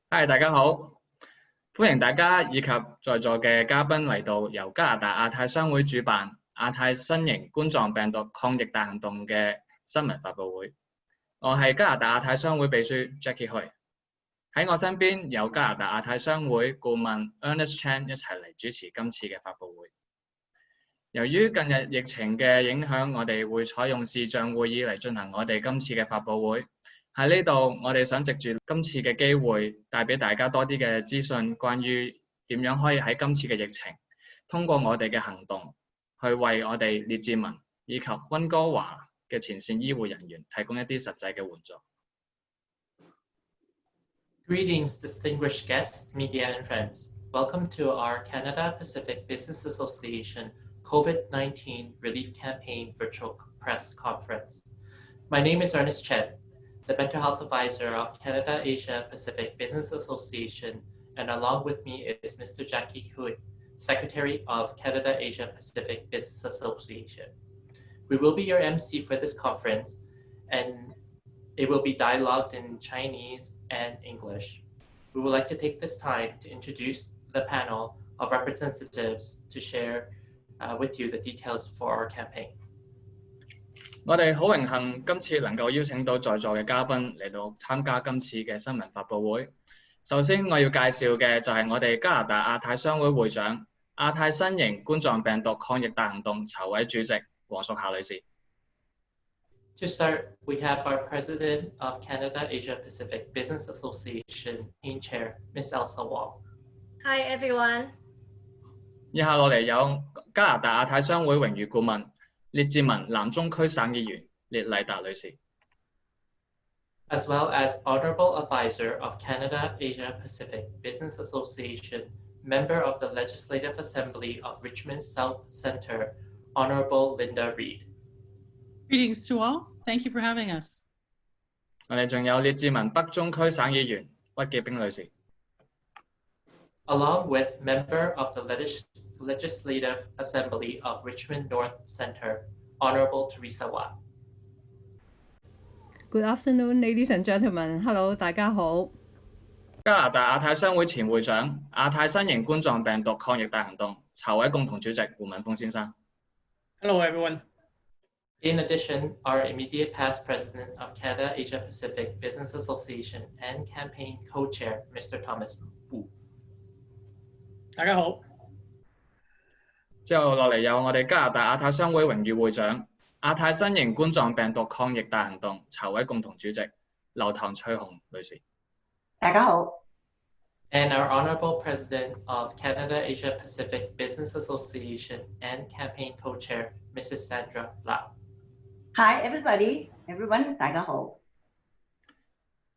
嗨，大家好，歡迎大家以及在座嘅嘉賓嚟到由加拿大亞太商會主辦亞太新型冠狀病毒抗疫大行動嘅新聞發佈會。我係加拿大亞太商會秘書 Jackie Hui，喺我身邊有加拿大亞太商會顧問 Xian 一齊嚟主持今次嘅發佈會。由於近日疫情嘅影響，我哋會採用視像會議嚟進行我哋今次嘅發佈會。喺呢度，我哋想藉住今次嘅機會，帶俾大家多啲嘅資訊，關於點樣可以喺今次嘅疫情，通過我哋嘅行動，去為我哋列治文以及溫哥華嘅前線醫護人員提供一啲實際嘅援助。Greetings, distinguished guests, media and friends. Welcome to our Canada Pacific Business Association COVID-19 Relief Campaign Virtual Press Conference. My name is Xian, the Mental Health Advisor of Canada Asia Pacific Business Association, and along with me is Mr. Jackie Hui, Secretary of Canada Asia Pacific Business Association. We will be your MC for this conference, and it will be dialogued in Chinese and English. We would like to take this time to introduce the panel of representatives to share with you the details for our campaign. 我哋好榮幸今次能夠邀請到在座嘅嘉賓嚟到參加今次嘅新聞發佈會。首先我要介紹嘅就係我哋加拿大亞太商會會長、亞太新型冠狀病毒抗疫大行動籌委主席黃淑霞女士。To start, we have our President of Canada Asia Pacific Business Association Team Chair, Miss Elsa Wong. Hi everyone. 以下落嚟有加拿大亞太商會榮譽顧問、列治文南中區省議員列麗達女士。As well as Honorable Advisor of Canada Asia Pacific Business Association, Member of the Legislative Assembly of Richmond South Centre, Honorable Linda Reid. Greetings to all. Thank you for having us. 我哋仲有列治文北中區省議員屈潔冰女士。Along with Member of the Legislative Assembly of Richmond North Centre, Honorable Teresa Watt. Good afternoon, ladies and gentlemen. Hello, 大家好。加拿大亞太商會前會長、亞太新型冠狀病毒抗疫大行動籌委共同主席胡敏峰先生。Hello, everyone. In addition, our immediate past president of Canada Asia Pacific Business Association and campaign co-chair, Mr. Thomas Wu. 大家好。之後落嚟有我哋加拿大亞太商會榮譽會長、亞太新型冠狀病毒抗疫大行動籌委共同主席劉唐翠紅女士。大家好。And our Honorable President of Canada Asia Pacific Business Association and campaign co-chair, Mrs. Sandra Lau. Hi, everyone. 大家好。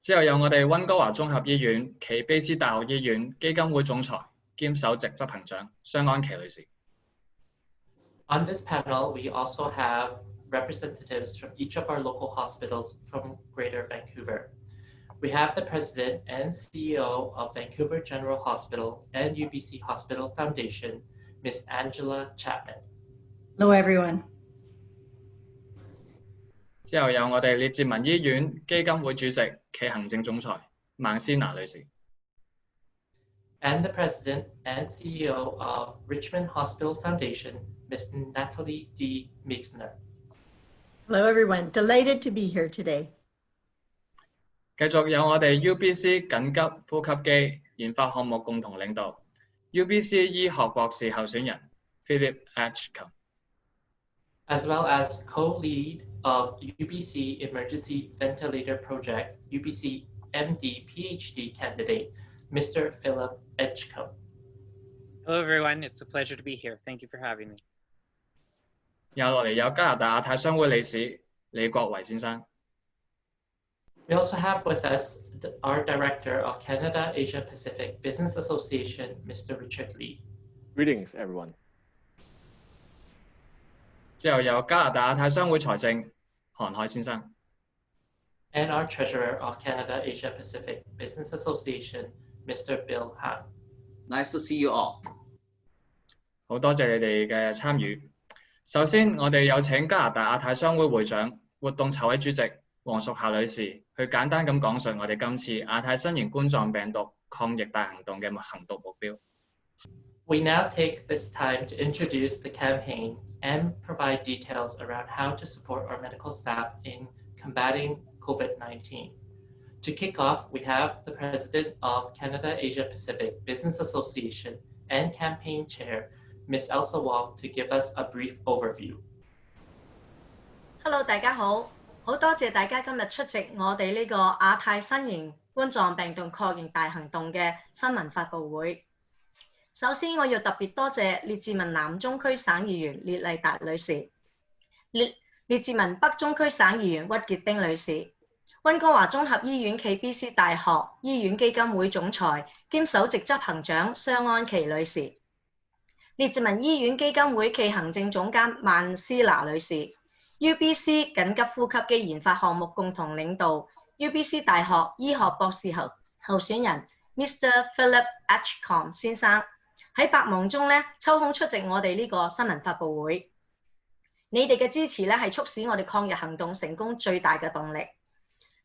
之後有我哋溫哥華綜合醫院暨卑斯大學醫院基金會總裁兼首席執行長商安琪女士。On this panel, we also have representatives from each of our local hospitals from Greater Vancouver. We have the President and CEO of Vancouver General Hospital and UBC Hospital Foundation, Ms. Angela Chapman. Hello, everyone. 之後有我哋列治文醫院基金會主席暨行政總裁孟思娜女士。And the President and CEO of Richmond Hospital Foundation, Ms. Natalie D. Meixner. Hello, everyone. Delighted to be here today. 繼續有我哋 UBC 緊急呼吸機研發項目共同領導 UBC 醫學博士候選人 Philip Edgecombe。As well as co-lead of UBC Emergency Ventilator Project, UBC MD PhD candidate, Mr. Philip Edgecombe. Hello, everyone. It's a pleasure to be here. Thank you for having me. 又落嚟有加拿大亞太商會理事李國維先生。We also have with us our Director of Canada Asia Pacific Business Association, Mr. Richard Lee. Greetings, everyone. 之後有加拿大亞太商會財政韓海先生。And our Treasurer of Canada Asia Pacific Business Association, Mr. Bill Han. Nice to see you all. 好多謝你哋嘅參與。首先，我哋有請加拿大亞太商會會長、活動籌委主席黃淑霞女士去簡單咁講述我哋今次亞太新型冠狀病毒抗疫大行動嘅行動目標。We now take this time to introduce the campaign and provide details around how to support our medical staff in combating COVID-19. To kick off, we have the President of Canada Asia Pacific Business Association and Campaign Chair, Ms. Elsa Wong, to give us a brief overview. Hello， 大家好，好多謝大家今日出席我哋呢個亞太新型冠狀病毒抗疫大行動嘅新聞發佈會。首先，我要特別多謝列治文南中區省議員列麗達女士、列治文北中區省議員屈潔丁女士、溫哥華綜合醫院暨 BC 大學醫院基金會總裁兼首席執行長商安琪女士、列治文醫院基金會暨行政總監曼斯拿女士、UBC 緊急呼吸機研發項目共同領導 UBC 大學醫學博士候選人 Mr. Philip H. 先生喺百忙中抽空出席我哋呢個新聞發佈會。你哋嘅支持係促使我哋抗疫行動成功最大嘅動力。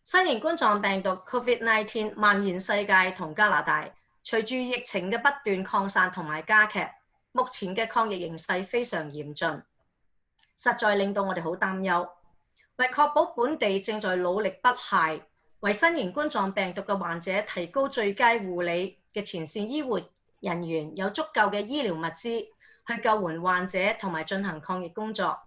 新型冠狀病毒 COVID-19 蔓延世界同加拿大，隨住疫情嘅不斷擴散同埋加劇，目前嘅抗疫形勢非常嚴峻，實在令到我哋好擔憂。為確保本地正在努力不懈，為新型冠狀病毒嘅患者提高最佳護理嘅前線醫護人員有足夠嘅醫療物資去救援患者同埋進行抗疫工作。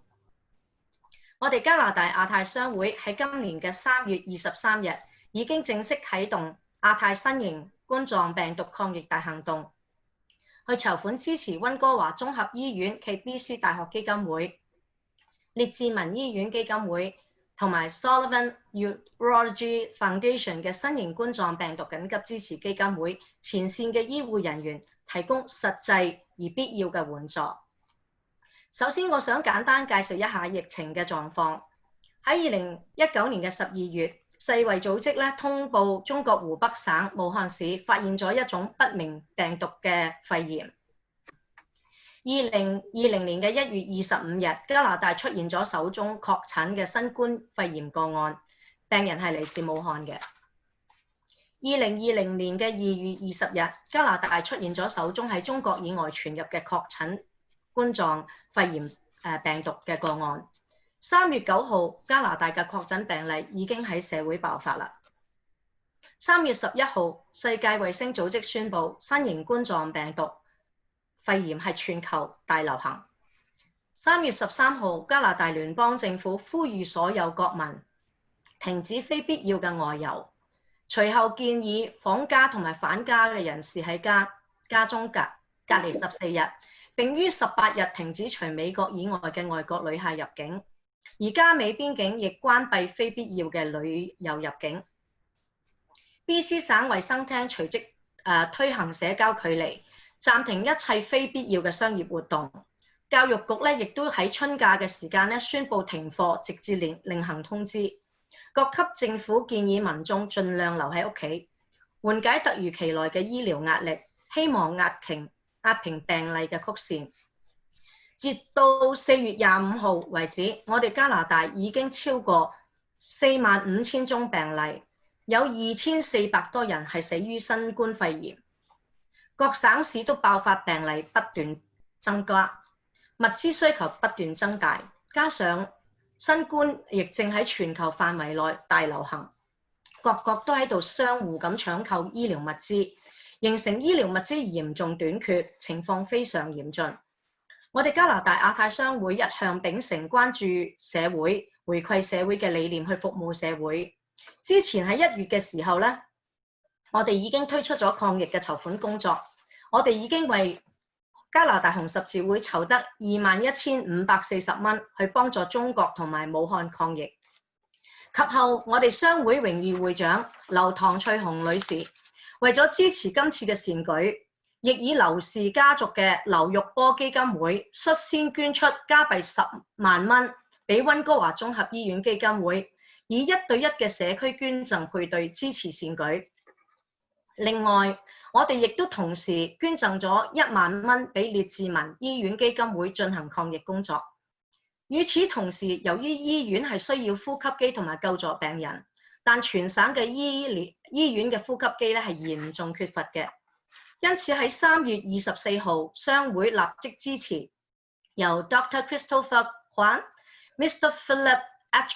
我哋加拿大亞太商會喺今年嘅3月23日已經正式啟動亞太新型冠狀病毒抗疫大行動，去籌款支持溫哥華綜合醫院暨 BC 大學基金會、列治文醫院基金會同埋 Sullivan Urology Foundation 嘅新型冠狀病毒緊急支持基金會前線嘅醫護人員提供實際而必要嘅援助。首先，我想簡單介紹一下疫情嘅狀況。喺2019年嘅12月，世衛組織通報中國湖北省武漢市發現咗一種不明病毒嘅肺炎。2020年嘅1月25日，加拿大出現咗首宗確診嘅新冠肺炎個案，病人係嚟自武漢嘅。2020年嘅2月20日，加拿大出現咗首宗喺中國以外傳入嘅確診冠狀肺炎病毒嘅個案。3月9號，加拿大嘅確診病例已經喺社會爆發啦。3月11號，世界衛生組織宣布新型冠狀病毒肺炎係全球大流行。3月13號，加拿大聯邦政府呼籲所有國民停止非必要嘅外遊，隨後建議訪家同埋返家嘅人士喺家中隔離14日，並於18日停止隨美國以外嘅外國旅客入境，而加美邊境亦關閉非必要嘅旅遊入境。BC 省衛生廳隨即推行社交距離，暫停一切非必要嘅商業活動。教育局亦都喺春假嘅時間宣布停課，直至另行通知。各級政府建議民眾盡量留喺屋企，緩解突如其來嘅醫療壓力，希望壓平病例嘅曲線。截到4月25號為止，我哋加拿大已經超過45000宗病例，有2400多人係死於新冠肺炎。各省市都爆發病例不斷增加，物資需求不斷增大，加上新冠疫症喺全球範圍內大流行，各國都喺度相互咁搶購醫療物資，形成醫療物資嚴重短缺，情況非常嚴峻。我哋加拿大亞太商會一向秉承關注社會、回饋社會嘅理念去服務社會。之前喺1月嘅時候我哋已經推出咗抗疫嘅籌款工作，我哋已經為加拿大紅十字會籌得21,540蚊去幫助中國同埋武漢抗疫。及後，我哋商會榮譽會長劉唐翠紅女士為咗支持今次嘅善舉，亦以劉氏家族嘅劉玉波基金會率先捐出加幣10萬蚊俾溫哥華綜合醫院基金會，以1對1嘅社區捐贈配對支持善舉。另外，我哋亦都同時捐贈咗1萬蚊俾列治文醫院基金會進行抗疫工作。與此同時，由於醫院係需要呼吸機同埋救助病人，但全省嘅醫院嘅呼吸機咧係嚴重缺乏嘅。因此喺3月24號，商會立即支持由 Dr. Christopher Wong、Mr. Philip H.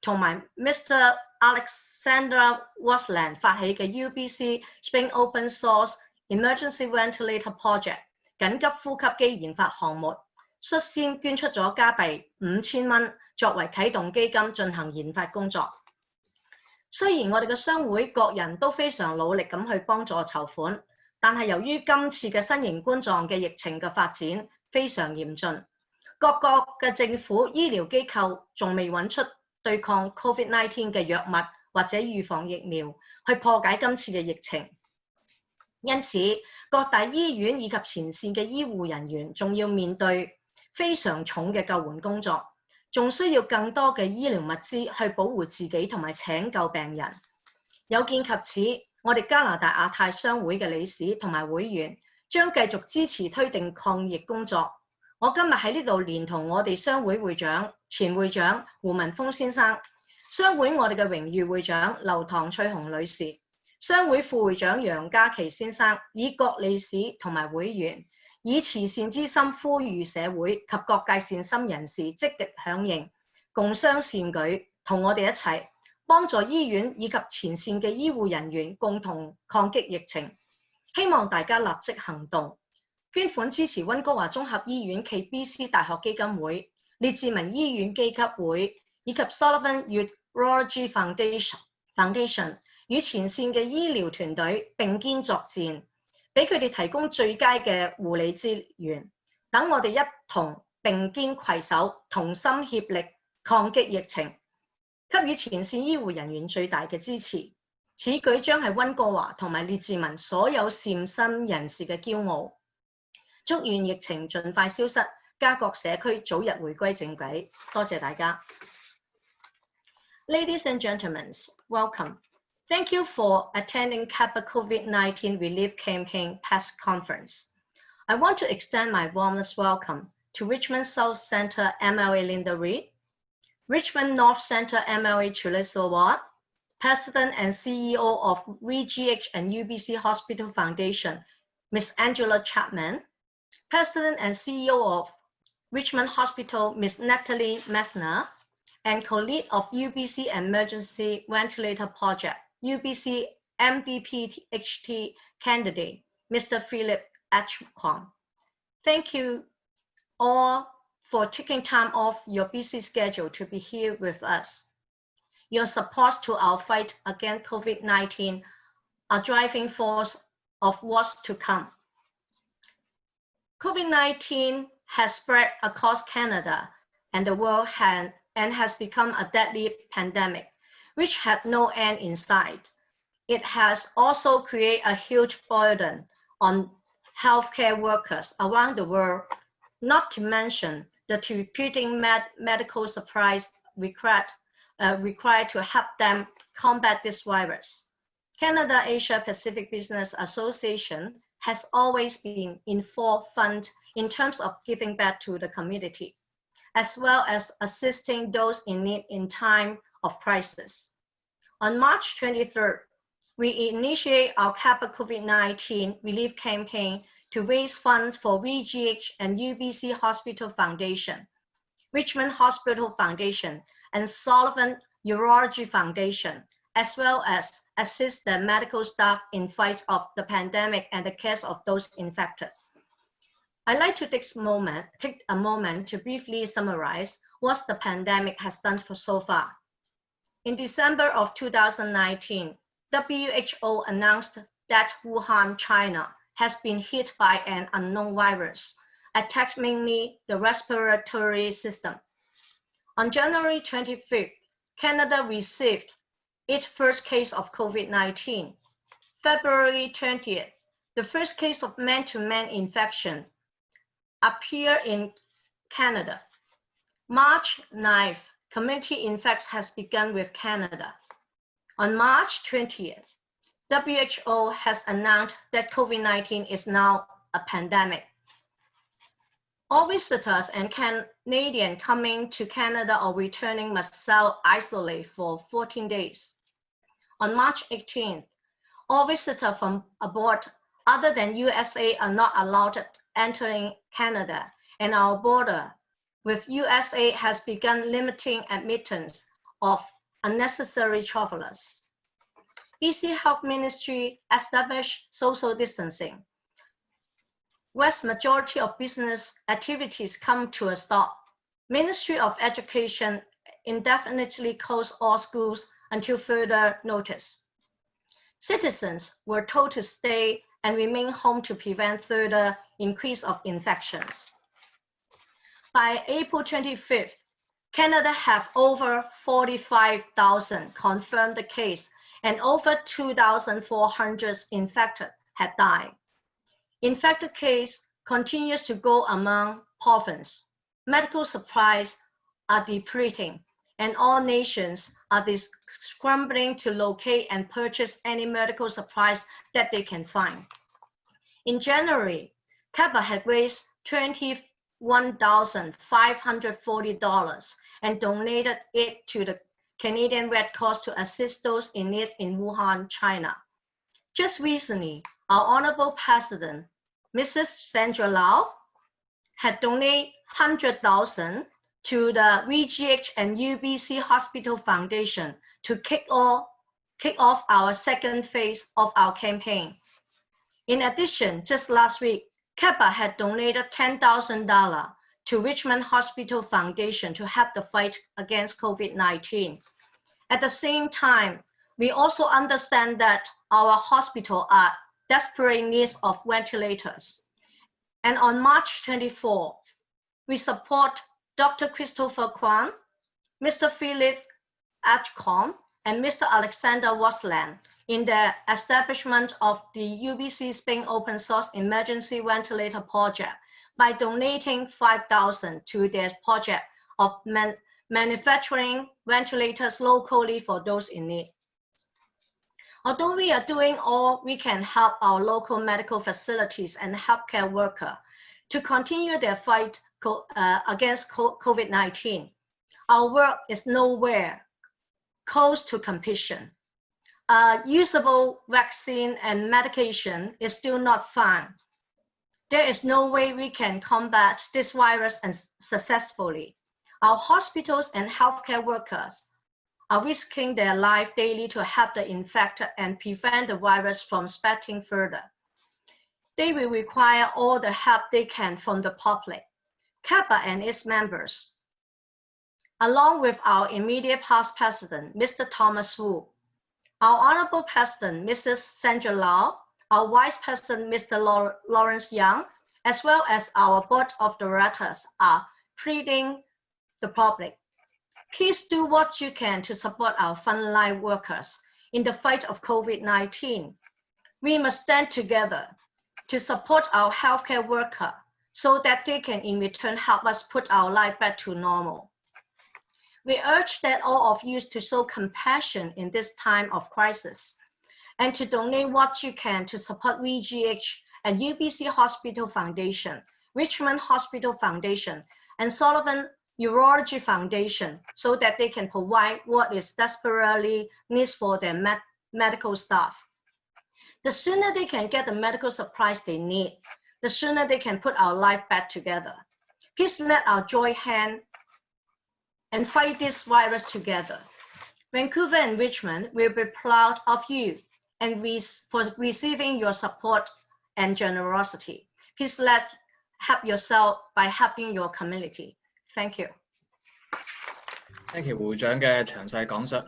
同埋 Mr. Alexander Wasland 發起嘅 UBC Spring Open Source Emergency Ventilator Project 緊急呼吸機研發項目，率先捐出咗加幣5000蚊作為啟動基金進行研發工作。雖然我哋嘅商會各人都非常努力咁去幫助籌款，但係由於今次嘅新型冠狀嘅疫情嘅發展非常嚴峻，各國嘅政府醫療機構仲未揾出對抗 COVID-19 嘅藥物或者預防疫苗去破解今次嘅疫情。因此，各大醫院以及前線嘅醫護人員仲要面對非常重嘅救援工作，仲需要更多嘅醫療物資去保護自己同埋拯救病人。有見及此，我哋加拿大亞太商會嘅理事同埋會員將繼續支持推動抗疫工作。我今日喺呢度連同我哋商會會長、前會長胡文峰先生，商會我哋嘅榮譽會長劉唐翠紅女士，商會副會長楊家琪先生，以各理事同埋會員以慈善之心呼籲社會及各界善心人士積極響應，共襄善舉，同我哋一齊幫助醫院以及前線嘅醫護人員共同抗擊疫情。希望大家立即行動，捐款支持溫哥華綜合醫院暨 BC 大學基金會、列治文醫院基金會以及 Sullivan Urology Foundation 與前線嘅醫療團隊並肩作戰，俾佢哋提供最佳嘅護理資源，等我哋一同並肩攜手，同心協力抗擊疫情，給予前線醫護人員最大嘅支持。此舉將係溫哥華同埋列治文所有善心人士嘅驕傲。祝願疫情盡快消失，加國社區早日回歸正軌。多謝大家。Ladies and gentlemen, welcome. Thank you for attending CAPBA COVID-19 Relief Campaign Press Conference. I want to extend my warmest welcome to Richmond South Centre MLA Linda Reid, Richmond North Centre MLA Chulisa Watt, President and CEO of VGH and UBC Hospital Foundation, Ms. Angela Chapman, President and CEO of Richmond Hospital, Ms. Natalie Messner, and co-lead of UBC Emergency Ventilator Project, UBC MDPHT candidate, Mr. Philip H. Thank you all for taking time off your busy schedule to be here with us. Your support to our fight against COVID-19 are driving force of what's to come. COVID-19 has spread across Canada and the world and has become a deadly pandemic, which had no end in sight. It has also created a huge burden on healthcare workers around the world, not to mention the repeating medical supplies required to help them combat this virus. Canada Asia Pacific Business Association has always been in forefront in terms of giving back to the community, as well as assisting those in need in time of crisis. On March 23rd, we initiate our CAPBA COVID-19 relief campaign to raise funds for VGH and UBC Hospital Foundation, Richmond Hospital Foundation, and Sullivan Urology Foundation, as well as assist the medical staff in fight of the pandemic and the care of those infected. I'd like to take a moment to briefly summarize what the pandemic has done so far. In December of 2019, WHO announced that Wuhan, China, has been hit by an unknown virus, attacked mainly the respiratory system. On January 25th, Canada received its first case of COVID-19. February 20th, the first case of man-to-man infection appeared in Canada. March 9th, community infections has begun with Canada. On March 20th, WHO has announced that COVID-19 is now a pandemic. All visitors and Canadians coming to Canada or returning must self-isolate for 14 days. On March 18th, all visitors from abroad other than USA are not allowed entering Canada, and our border with USA has begun limiting admittance of unnecessary travelers. BC Health Ministry established social distancing. Vast majority of business activities come to a stop. Ministry of Education indefinitely closed all schools until further notice. Citizens were told to stay and remain home to prevent further increase of infections. By April 25th, Canada have over 45,000 confirmed cases and over 2,400 infected had died. Infected case continues to go among provinces. Medical supplies are depleting, and all nations are scrambling to locate and purchase any medical supplies that they can find. In January, CAPBA had raised $21,540 and donated it to the Canadian Red Cross to assist those in need in Wuhan, China. Just recently, our Honorable President, Mrs. Sandra Lau, had donated $100,000 to the VGH and UBC Hospital Foundation to kick off our second phase of our campaign. In addition, just last week, CAPBA had donated $10,000 to Richmond Hospital Foundation to help the fight against COVID-19. At the same time, we also understand that our hospitals are desperate in need of ventilators. And on March 24th, we support Dr. Christopher Kwan, Mr. Philip Atcombe, and Mr. Alexander Wasland in the establishment of the UBC Spain Open Source Emergency Ventilator Project by donating $5,000 to their project of manufacturing ventilators locally for those in need. Although we are doing all we can help our local medical facilities and healthcare workers to continue their fight against COVID-19, our work is nowhere close to completion. Usable vaccine and medication is still not found. There is no way we can combat this virus successfully. Our hospitals and healthcare workers are risking their life daily to help the infected and prevent the virus from spreading further. They will require all the help they can from the public, CAPBA and its members, along with our immediate past president, Mr. Thomas Wu, our Honorable President, Mrs. Sandra Lau, our Vice President, Mr. Lawrence Yeung, as well as our Board of Directors are pleading the public. Please do what you can to support our frontline workers in the fight of COVID-19. We must stand together to support our healthcare workers so that they can in return help us put our life back to normal. We urge that all of you to show compassion in this time of crisis and to donate what you can to support VGH and UBC Hospital Foundation, Richmond Hospital Foundation, and Sullivan Urology Foundation so that they can provide what is desperately needed for their medical staff. The sooner they can get the medical supplies they need, the sooner they can put our life back together. Please let our join hand and fight this virus together. Vancouver and Richmond will be proud of you and for receiving your support and generosity. Please help yourself by helping your community. Thank you. Thank you會長嘅詳細講述。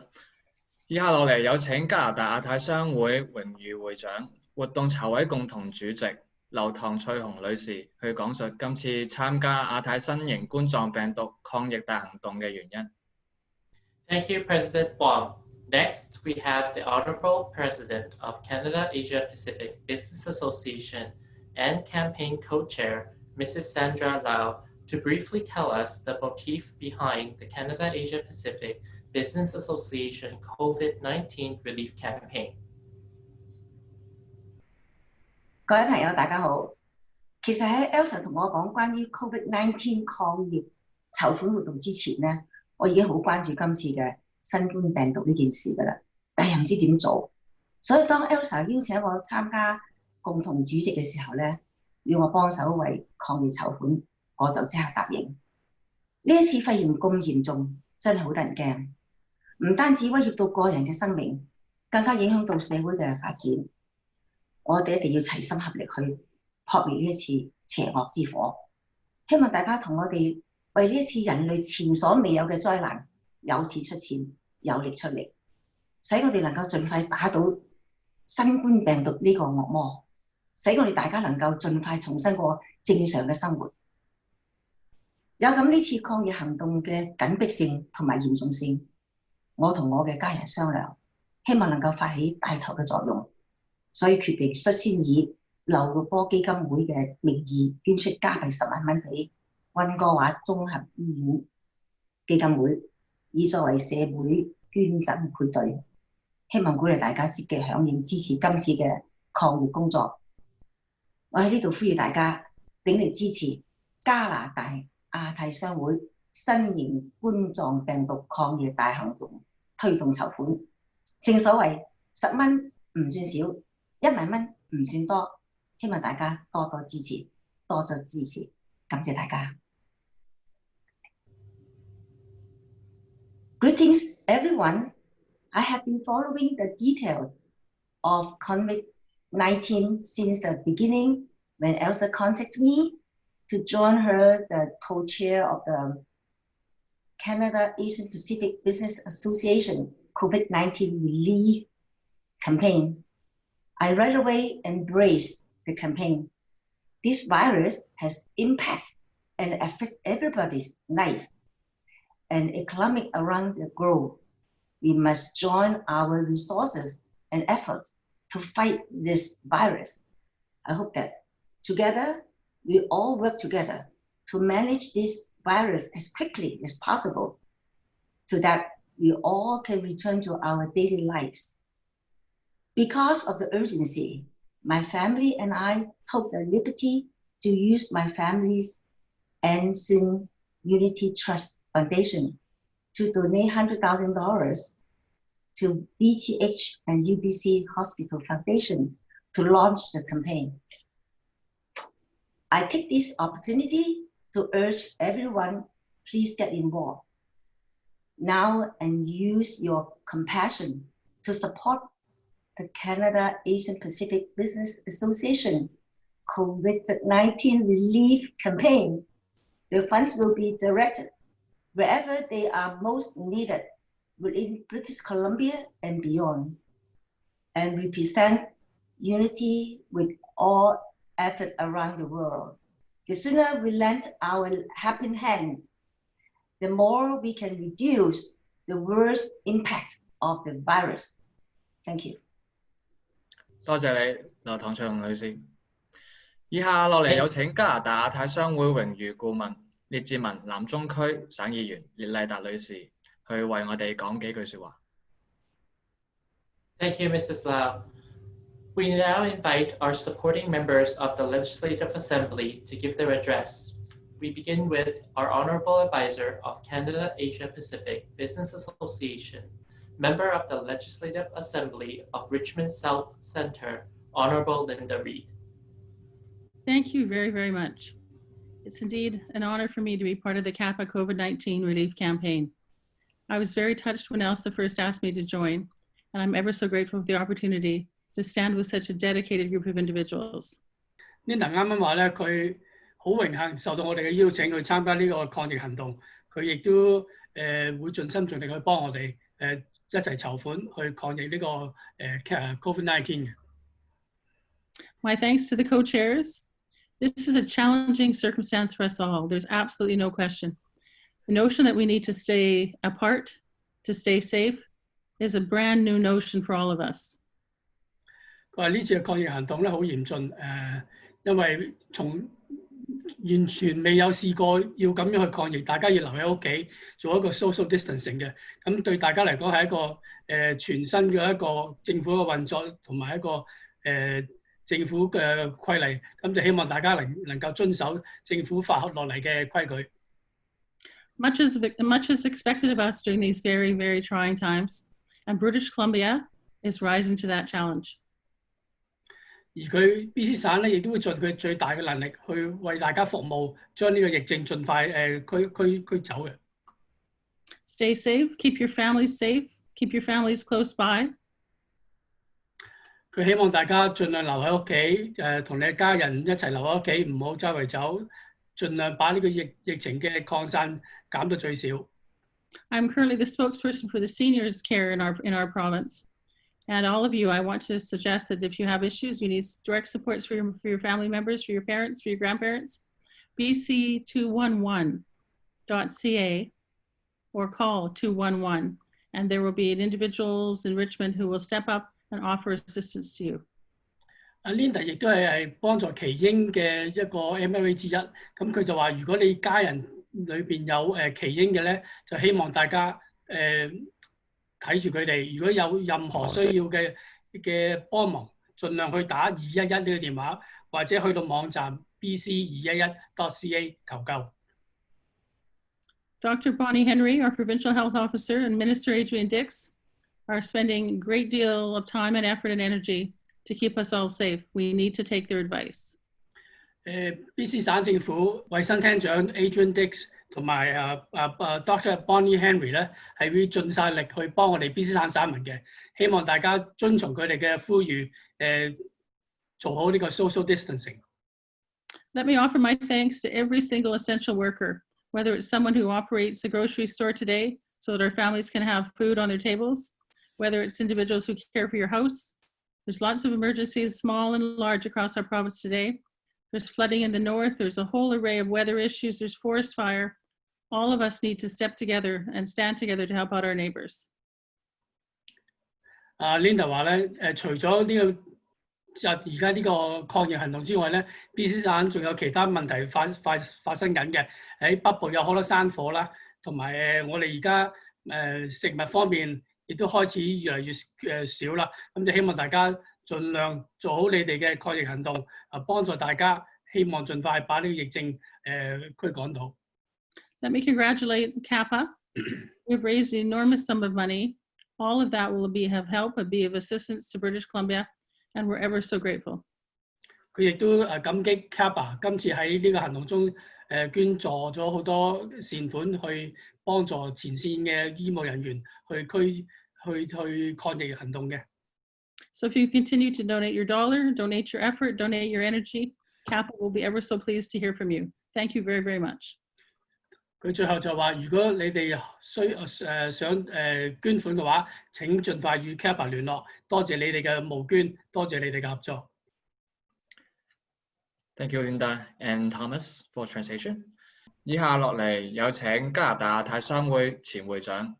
以下落嚟有請加拿大亞太商會榮譽會長、活動籌委共同主席劉唐翠紅女士去講述今次參加亞太新型冠狀病毒抗疫大行動嘅原因。Thank you, President Wong. Next, we have the Honorable President of Canada Asia Pacific Business Association and Campaign Co-Chair, Mrs. Sandra Lau, to briefly tell us the motif behind the Canada Asia Pacific Business Association COVID-19 Relief Campaign. 各位朋友，大家好。其實喺 Elsa 同我講關於 COVID-19 抗疫籌款活動之前咧，我已經好關注今次嘅新冠病毒呢件事㗎啦，但係又唔知點做。所以當 Elsa 邀請我參加共同主席嘅時候咧，要我幫手為抗疫籌款，我就即刻答應。呢一次肺炎咁嚴重，真係好得人驚，唔單止威脅到個人嘅生命，更加影響到社會嘅發展。我哋一定要齊心合力去撲滅呢一次邪惡之火。希望大家同我哋為呢一次人類前所未有嘅災難有錢出錢，有力出力，使我哋能夠盡快打倒新冠病毒呢個惡魔，使我哋大家能夠盡快重新過正常嘅生活。有咁呢次抗疫行動嘅緊迫性同埋嚴重性，我同我嘅家人商量，希望能夠發起帶頭嘅作用，所以決定率先以劉玉波基金會嘅名義捐出加幣10萬蚊俾溫哥華綜合醫院基金會，以作為社會捐贈配對，希望鼓勵大家積極響應支持今次嘅抗疫工作。我喺呢度呼籲大家鼎力支持加拿大亞太商會新型冠狀病毒抗疫大行動推動籌款。正所謂10蚊唔算少，1萬蚊唔算多，希望大家多多支持，多多支持，感謝大家。Greetings everyone. I have been following the details of COVID-19 since the beginning when Elsa contacted me to join her, the co-chair of the Canada Asian Pacific Business Association COVID-19 relief campaign. I right away embraced the campaign. This virus has impact and affect everybody's life and economic around the globe. We must join our resources and efforts to fight this virus. I hope that together, we all work together to manage this virus as quickly as possible so that we all can return to our daily lives. Because of the urgency, my family and I took the liberty to use my family's Anson Unity Trust Foundation to donate $100,000 to BTH and UBC Hospital Foundation to launch the campaign. I take this opportunity to urge everyone, please get involved now and use your compassion to support the Canada Asian Pacific Business Association COVID-19 relief campaign. The funds will be directed wherever they are most needed within British Columbia and beyond, and represent unity with all effort around the world. The sooner we lend our helping hand, the more we can reduce the worst impact of the virus. Thank you. 多謝你，劉唐翠紅女士。以下落嚟有請加拿大亞太商會榮譽顧問列治文南中區省議員列麗達女士去為我哋講幾句説話。Thank you, Mrs. Lau. We now invite our supporting members of the Legislative Assembly to give their address. We begin with our Honorable Advisor of Canada Asia Pacific Business Association, Member of the Legislative Assembly of Richmond South Centre, Honorable Linda Reid. Thank you very, very much. It's indeed an honor for me to be part of the CAPBA COVID-19 relief campaign. I was very touched when Elsa first asked me to join, and I'm ever so grateful for the opportunity to stand with such a dedicated group of individuals. Linda 啱啱話咧，佢好榮幸受到我哋嘅邀請去參加呢個抗疫行動，佢亦都會盡心盡力去幫我哋一齊籌款去抗疫呢個COVID-19 嘅。My thanks to the co-chairs. This is a challenging circumstance for us all. There's absolutely no question. The notion that we need to stay apart, to stay safe, is a brand new notion for all of us. 佢話呢次嘅抗疫行動咧好嚴峻，因為完全未有試過要咁樣去抗疫，大家要留喺屋企做一個 social distancing 嘅，咁對大家嚟講係一個全新嘅一個政府嘅運作同埋一個政府嘅規例，咁就希望大家能夠遵守政府發落嚟嘅規矩。Much is expected of us during these very, very trying times, and British Columbia is rising to that challenge. 而佢 BC 省咧，亦都會盡佢最大嘅能力去為大家服務，將呢個疫症盡快驅走嘅。Stay safe, keep your families safe, keep your families close by. 佢希望大家盡量留喺屋企，同你嘅家人一齊留喺屋企，唔好周圍走，盡量把呢個疫情嘅擴散減到最少。I'm currently the spokesperson for the seniors care in our province. And all of you, I want to suggest that if you have issues, you need direct supports for your family members, for your parents, for your grandparents, bc211.ca or call 211. And there will be individuals in Richmond who will step up and offer assistance to you. Linda 亦都係幫助耆英嘅一個 MLA 之一，咁佢就話：如果你家人裏邊有耆英嘅咧，就希望大家睇住佢哋，如果有任何需要嘅幫忙，盡量去打211呢個電話，或者去到網站 bc211.ca 求救。Dr. Bonnie Henry, our Provincial Health Officer, and Minister Adrian Dix are spending a great deal of time and effort and energy to keep us all safe. We need to take their advice. BC 省政府衛生廳長 Adrian Dix 同埋Dr. Bonnie Henry 咧，係會盡晒力去幫我哋 BC 省省民嘅，希望大家遵從佢哋嘅呼籲，做好呢個 social distancing。Let me offer my thanks to every single essential worker, whether it's someone who operates the grocery store today so that our families can have food on their tables, whether it's individuals who care for your house. There's lots of emergencies, small and large, across our province today. There's flooding in the north. There's a whole array of weather issues. There's forest fire. All of us need to step together and stand together to help out our neighbors. Linda 話咧，除咗呢個而家呢個抗疫行動之外咧 ，BC 省仲有其他問題發生緊嘅。喺北部有好多山火啦，同埋我哋而家食物方面亦都開始越嚟越少啦。咁就希望大家盡量做好你哋嘅抗疫行動，幫助大家，希望盡快把呢個疫症驅趕到。Let me congratulate CAPBA. We've raised an enormous sum of money. All of that will have help and be of assistance to British Columbia, and we're ever so grateful. 佢亦都感激 CAPBA 今次喺呢個行動中捐助咗好多善款去幫助前線嘅醫務人員去抗疫行動嘅。So if you continue to donate your dollar, donate your effort, donate your energy, CAPBA will be ever so pleased to hear from you. Thank you very, very much. 佢最後就話：如果你哋想捐款嘅話，請盡快與 CAPBA 聯絡。多謝你哋嘅募捐，多謝你哋嘅合作。Thank you, Linda and Thomas, for translation. 以下落嚟有請加拿大亞太商會前會長、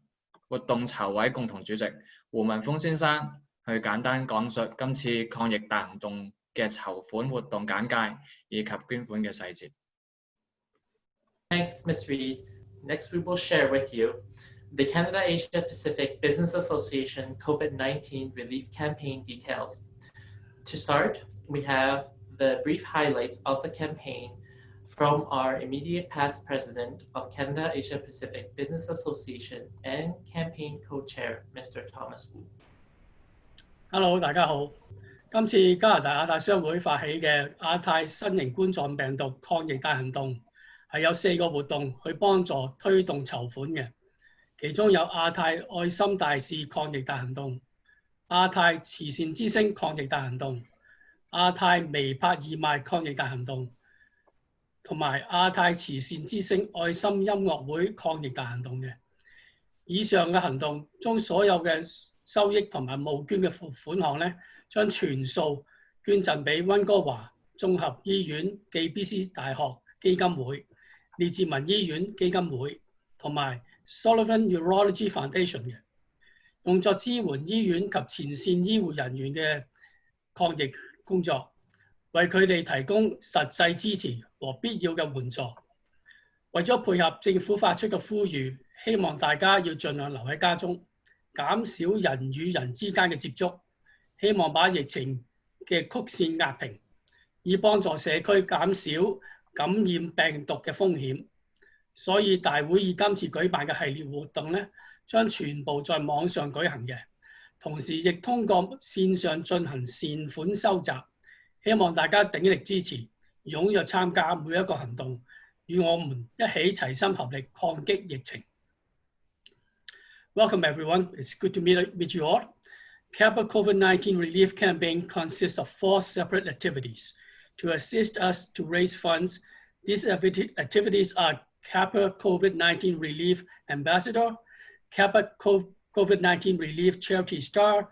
活動籌委共同主席胡文峰先生去簡單講述今次抗疫大行動嘅籌款活動簡介以及捐款嘅細節。Thanks, Ms. Reid. Next, we will share with you the Canada Asia Pacific Business Association COVID-19 relief campaign details. To start, we have the brief highlights of the campaign from our immediate past president of Canada Asia Pacific Business Association and campaign co-chair, Mr. Thomas Wu. Hello， 大家好。今次加拿大亞太商會發起嘅亞太新型冠狀病毒抗疫大行動，係有4個活動去幫助推動籌款嘅，其中有亞太愛心大使抗疫大行動、亞太慈善之星抗疫大行動、亞太微拍義賣抗疫大行動，同埋亞太慈善之星愛心音樂會抗疫大行動嘅。以上嘅行動中所有嘅收益同埋募捐嘅款項咧，將全數捐贈俾溫哥華綜合醫院暨 BC 大學基金會、列治文醫院基金會同埋 Sullivan Urology Foundation 嘅，用作支援醫院及前線醫護人員嘅抗疫工作，為佢哋提供實際支持和必要嘅援助。為咗配合政府發出嘅呼籲，希望大家要盡量留喺家中，減少人與人之間嘅接觸，希望把疫情嘅曲線壓平，以幫助社區減少感染病毒嘅風險。所以大會以今次舉辦嘅系列活動咧，將全部在網上舉行嘅，同時亦通過線上進行善款收集。希望大家鼎力支持，踴躍參加每一個行動，與我們一起齊心合力抗擊疫情。Welcome everyone. It's good to meet you all. CAPBA COVID-19 relief campaign consists of 4 separate activities. To assist us to raise funds, these activities are CAPBA COVID-19 Relief Ambassador, CAPBA COVID-19 Relief Charity Star,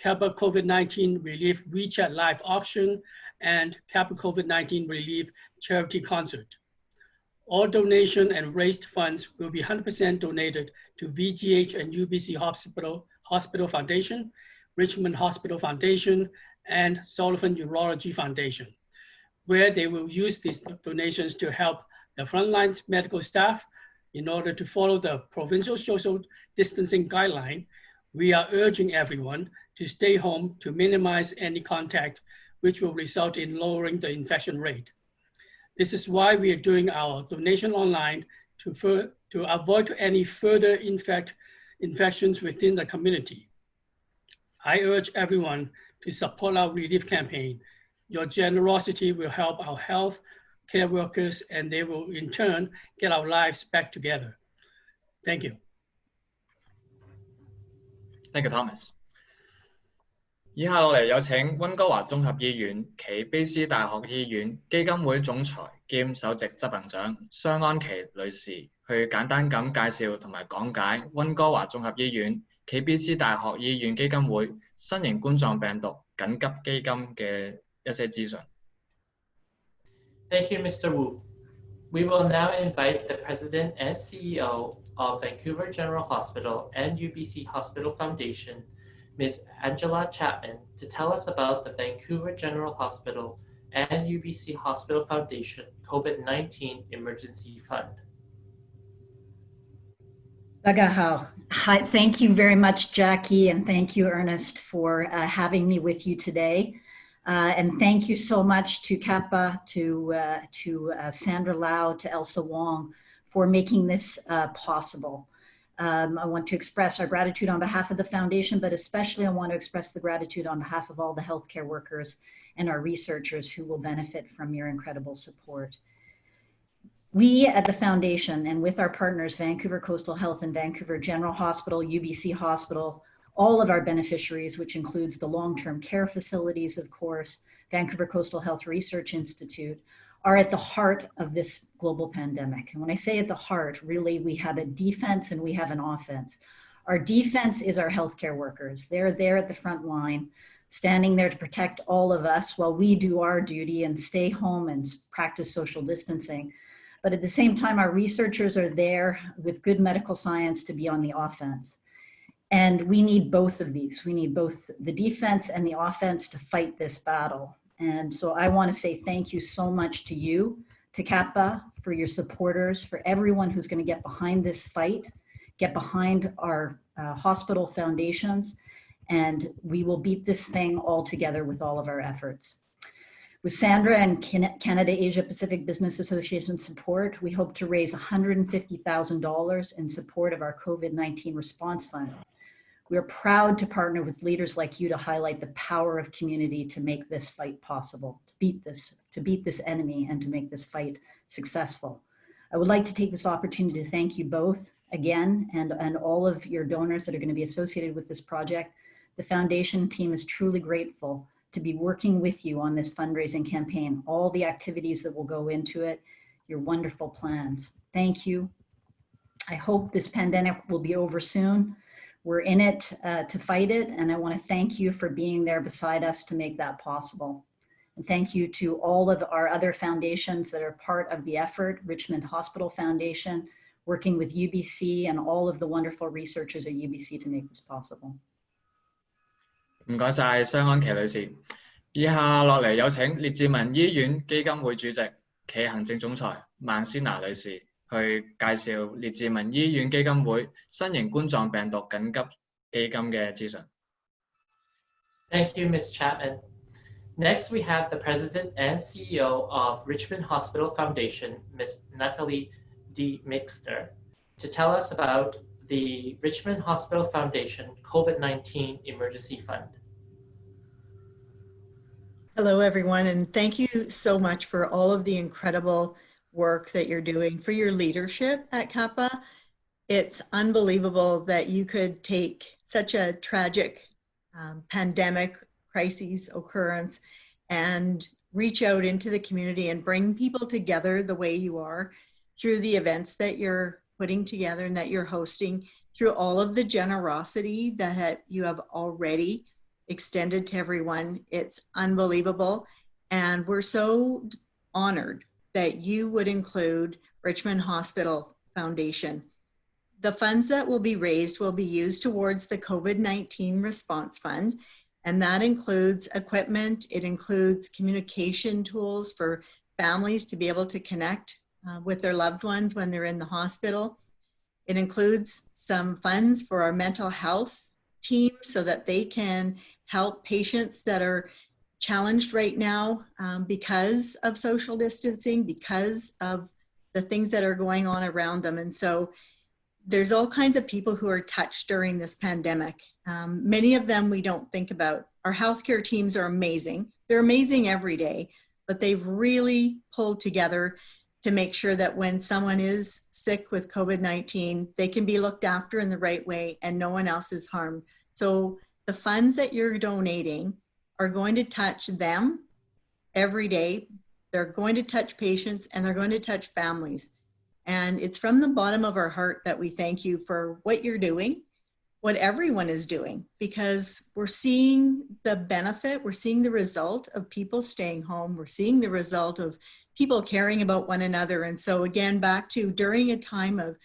CAPBA COVID-19 Relief WeChat Live Auction, and CAPBA COVID-19 Relief Charity Concert. All donation and raised funds will be 100% donated to VGH and UBC Hospital Foundation, Richmond Hospital Foundation, and Sullivan Urology Foundation, where they will use these donations to help the frontline medical staff in order to follow the provincial social distancing guideline. We are urging everyone to stay home to minimize any contact, which will result in lowering the infection rate. This is why we are doing our donation online to avoid any further infections within the community. I urge everyone to support our relief campaign. Your generosity will help our health care workers, and they will in turn get our lives back together. Thank you. Thank you, Thomas. 以下落嚟有請溫哥華綜合醫院暨卑斯大學醫院基金會總裁兼首席執行長商安琪女士去簡單咁介紹同埋講解溫哥華綜合醫院暨卑斯大學醫院基金會新型冠狀病毒緊急基金嘅一些資訊。Thank you, Mr. Wu. We will now invite the President and CEO of Vancouver General Hospital and UBC Hospital Foundation, Ms. Angela Chapman, to tell us about the Vancouver General Hospital and UBC Hospital Foundation COVID-19 Emergency Fund. 大家好. Hi, thank you very much, Jackie, and thank you, Ernest, for having me with you today. And thank you so much to CAPBA, to Sandra Lau, to Elsa Wong for making this possible. I want to express our gratitude on behalf of the foundation, but especially I want to express the gratitude on behalf of all the healthcare workers and our researchers who will benefit from your incredible support. We at the foundation and with our partners, Vancouver Coastal Health and Vancouver General Hospital, UBC Hospital, all of our beneficiaries, which includes the long-term care facilities, of course, Vancouver Coastal Health Research Institute, are at the heart of this global pandemic. And when I say at the heart, really, we have a defense and we have an offense. Our defense is our healthcare workers. They're there at the front line, standing there to protect all of us while we do our duty and stay home and practice social distancing. But at the same time, our researchers are there with good medical science to be on the offense. And we need both of these. We need both the defense and the offense to fight this battle. And so I want to say thank you so much to you, to CAPBA, for your supporters, for everyone who's going to get behind this fight, get behind our hospital foundations, and we will beat this thing all together with all of our efforts. With Sandra and Canada Asia Pacific Business Association support, we hope to raise $150,000 in support of our COVID-19 response fund. We are proud to partner with leaders like you to highlight the power of community to make this fight possible, to beat this enemy and to make this fight successful. I would like to take this opportunity to thank you both again and all of your donors that are going to be associated with this project. The foundation team is truly grateful to be working with you on this fundraising campaign, all the activities that will go into it, your wonderful plans. Thank you. I hope this pandemic will be over soon. We're in it to fight it, and I want to thank you for being there beside us to make that possible. And thank you to all of our other foundations that are part of the effort, Richmond Hospital Foundation, working with UBC and all of the wonderful researchers at UBC to make this possible. 唔該晒商安琪女士。以下落嚟有請列治文醫院基金會主席暨行政總裁孟仙娜女士去介紹列治文醫院基金會新型冠狀病毒緊急基金嘅資訊。Thank you, Ms. Chapman. Next, we have the President and CEO of Richmond Hospital Foundation, Ms. Natalie D. Mixner, to tell us about the Richmond Hospital Foundation COVID-19 Emergency Fund. Hello, everyone, and thank you so much for all of the incredible work that you're doing, for your leadership at CAPBA. It's unbelievable that you could take such a tragic pandemic crisis occurrence and reach out into the community and bring people together the way you are through the events that you're putting together and that you're hosting, through all of the generosity that you have already extended to everyone. It's unbelievable. And we're so honored that you would include Richmond Hospital Foundation. The funds that will be raised will be used towards the COVID-19 Response Fund, and that includes equipment. It includes communication tools for families to be able to connect with their loved ones when they're in the hospital. It includes some funds for our mental health team so that they can help patients that are challenged right now because of social distancing, because of the things that are going on around them. And so there's all kinds of people who are touched during this pandemic. Many of them we don't think about. Our healthcare teams are amazing. They're amazing every day, but they've really pulled together to make sure that when someone is sick with COVID-19, they can be looked after in the right way and no one else is harmed. So the funds that you're donating are going to touch them every day. They're going to touch patients and they're going to touch families. And it's from the bottom of our heart that we thank you for what you're doing, what everyone is doing, because we're seeing the benefit, we're seeing the result of people staying home, we're seeing the result of people caring about one another. And so again, back to during a time of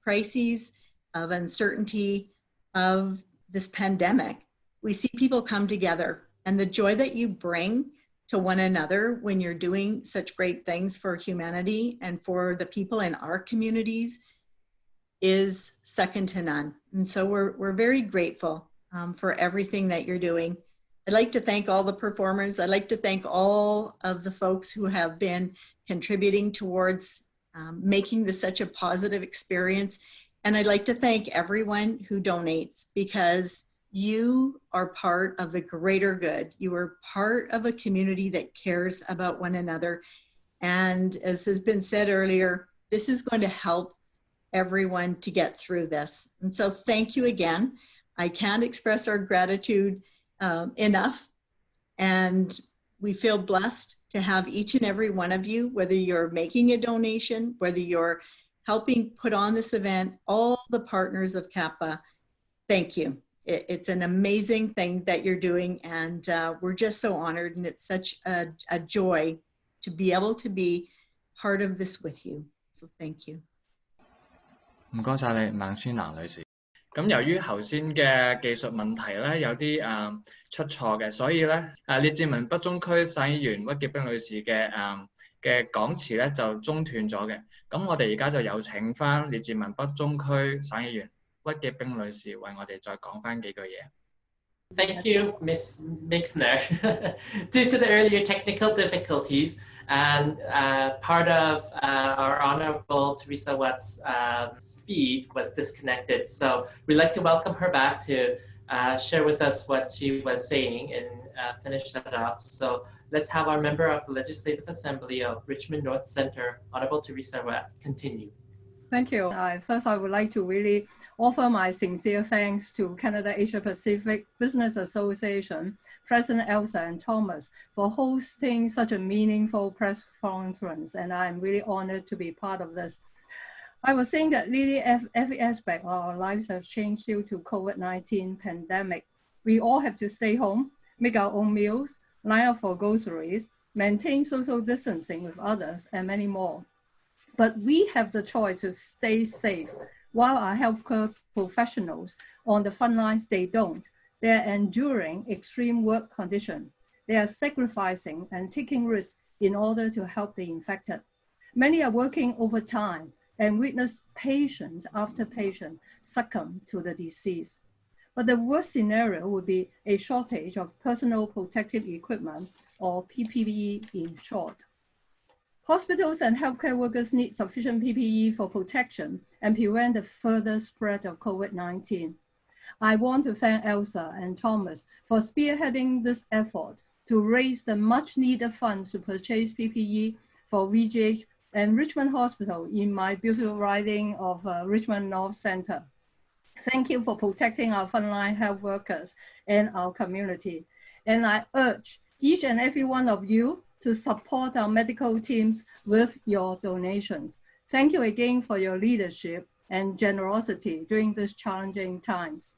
crises, of uncertainty, of this pandemic, we see people come together, and the joy that you bring to one another when you're doing such great things for humanity and for the people in our communities is second to none. And so we're very grateful for everything that you're doing. I'd like to thank all the performers. I'd like to thank all of the folks who have been contributing towards making this such a positive experience. And I'd like to thank everyone who donates, because you are part of the greater good. You are part of a community that cares about one another. And as has been said earlier, this is going to help everyone to get through this. And so thank you again. I can't express our gratitude enough. And we feel blessed to have each and every one of you, whether you're making a donation, whether you're helping put on this event, all the partners of CAPBA, thank you. It's an amazing thing that you're doing, and we're just so honored, and it's such a joy to be able to be part of this with you. So thank you. 唔該晒你，孟千蘭女士。咁由於頭先嘅技術問題咧有啲出錯嘅，所以咧列治文北中區省議員屈潔冰女士嘅講詞咧就中斷咗嘅。咁我哋而家就有請翻列治文北中區省議員屈潔冰女士為我哋再講翻幾句嘢。Thank you, Ms. Mixner. Due to the earlier technical difficulties, and part of our Honorable Teresa Watt's feed was disconnected. So we'd like to welcome her back to share with us what she was saying and finish that up. So let's have our member of the Legislative Assembly of Richmond North Centre, Honorable Teresa Watt, continue. Thank you. First, I would like to really offer my sincere thanks to Canada Asia Pacific Business Association, President Elsa and Thomas, for hosting such a meaningful press conference, and I'm really honored to be part of this. I was saying that really every aspect of our lives has changed due to COVID-19 pandemic. We all have to stay home, make our own meals, line up for groceries, maintain social distancing with others, and many more. But we have the choice to stay safe, while our healthcare professionals on the front lines, they don't. They are enduring extreme work conditions. They are sacrificing and taking risks in order to help the infected. Many are working overtime and witness patient after patient succumb to the disease. But the worst scenario would be a shortage of personal protective equipment, or PPE in short. Hospitals and healthcare workers need sufficient PPE for protection and prevent the further spread of COVID-19. I want to thank Elsa and Thomas for spearheading this effort to raise the much needed funds to purchase PPE for VGH and Richmond Hospital in my beautiful riding of Richmond North Centre. Thank you for protecting our frontline health workers and our community. And I urge each and every one of you to support our medical teams with your donations. Thank you again for your leadership and generosity during these challenging times.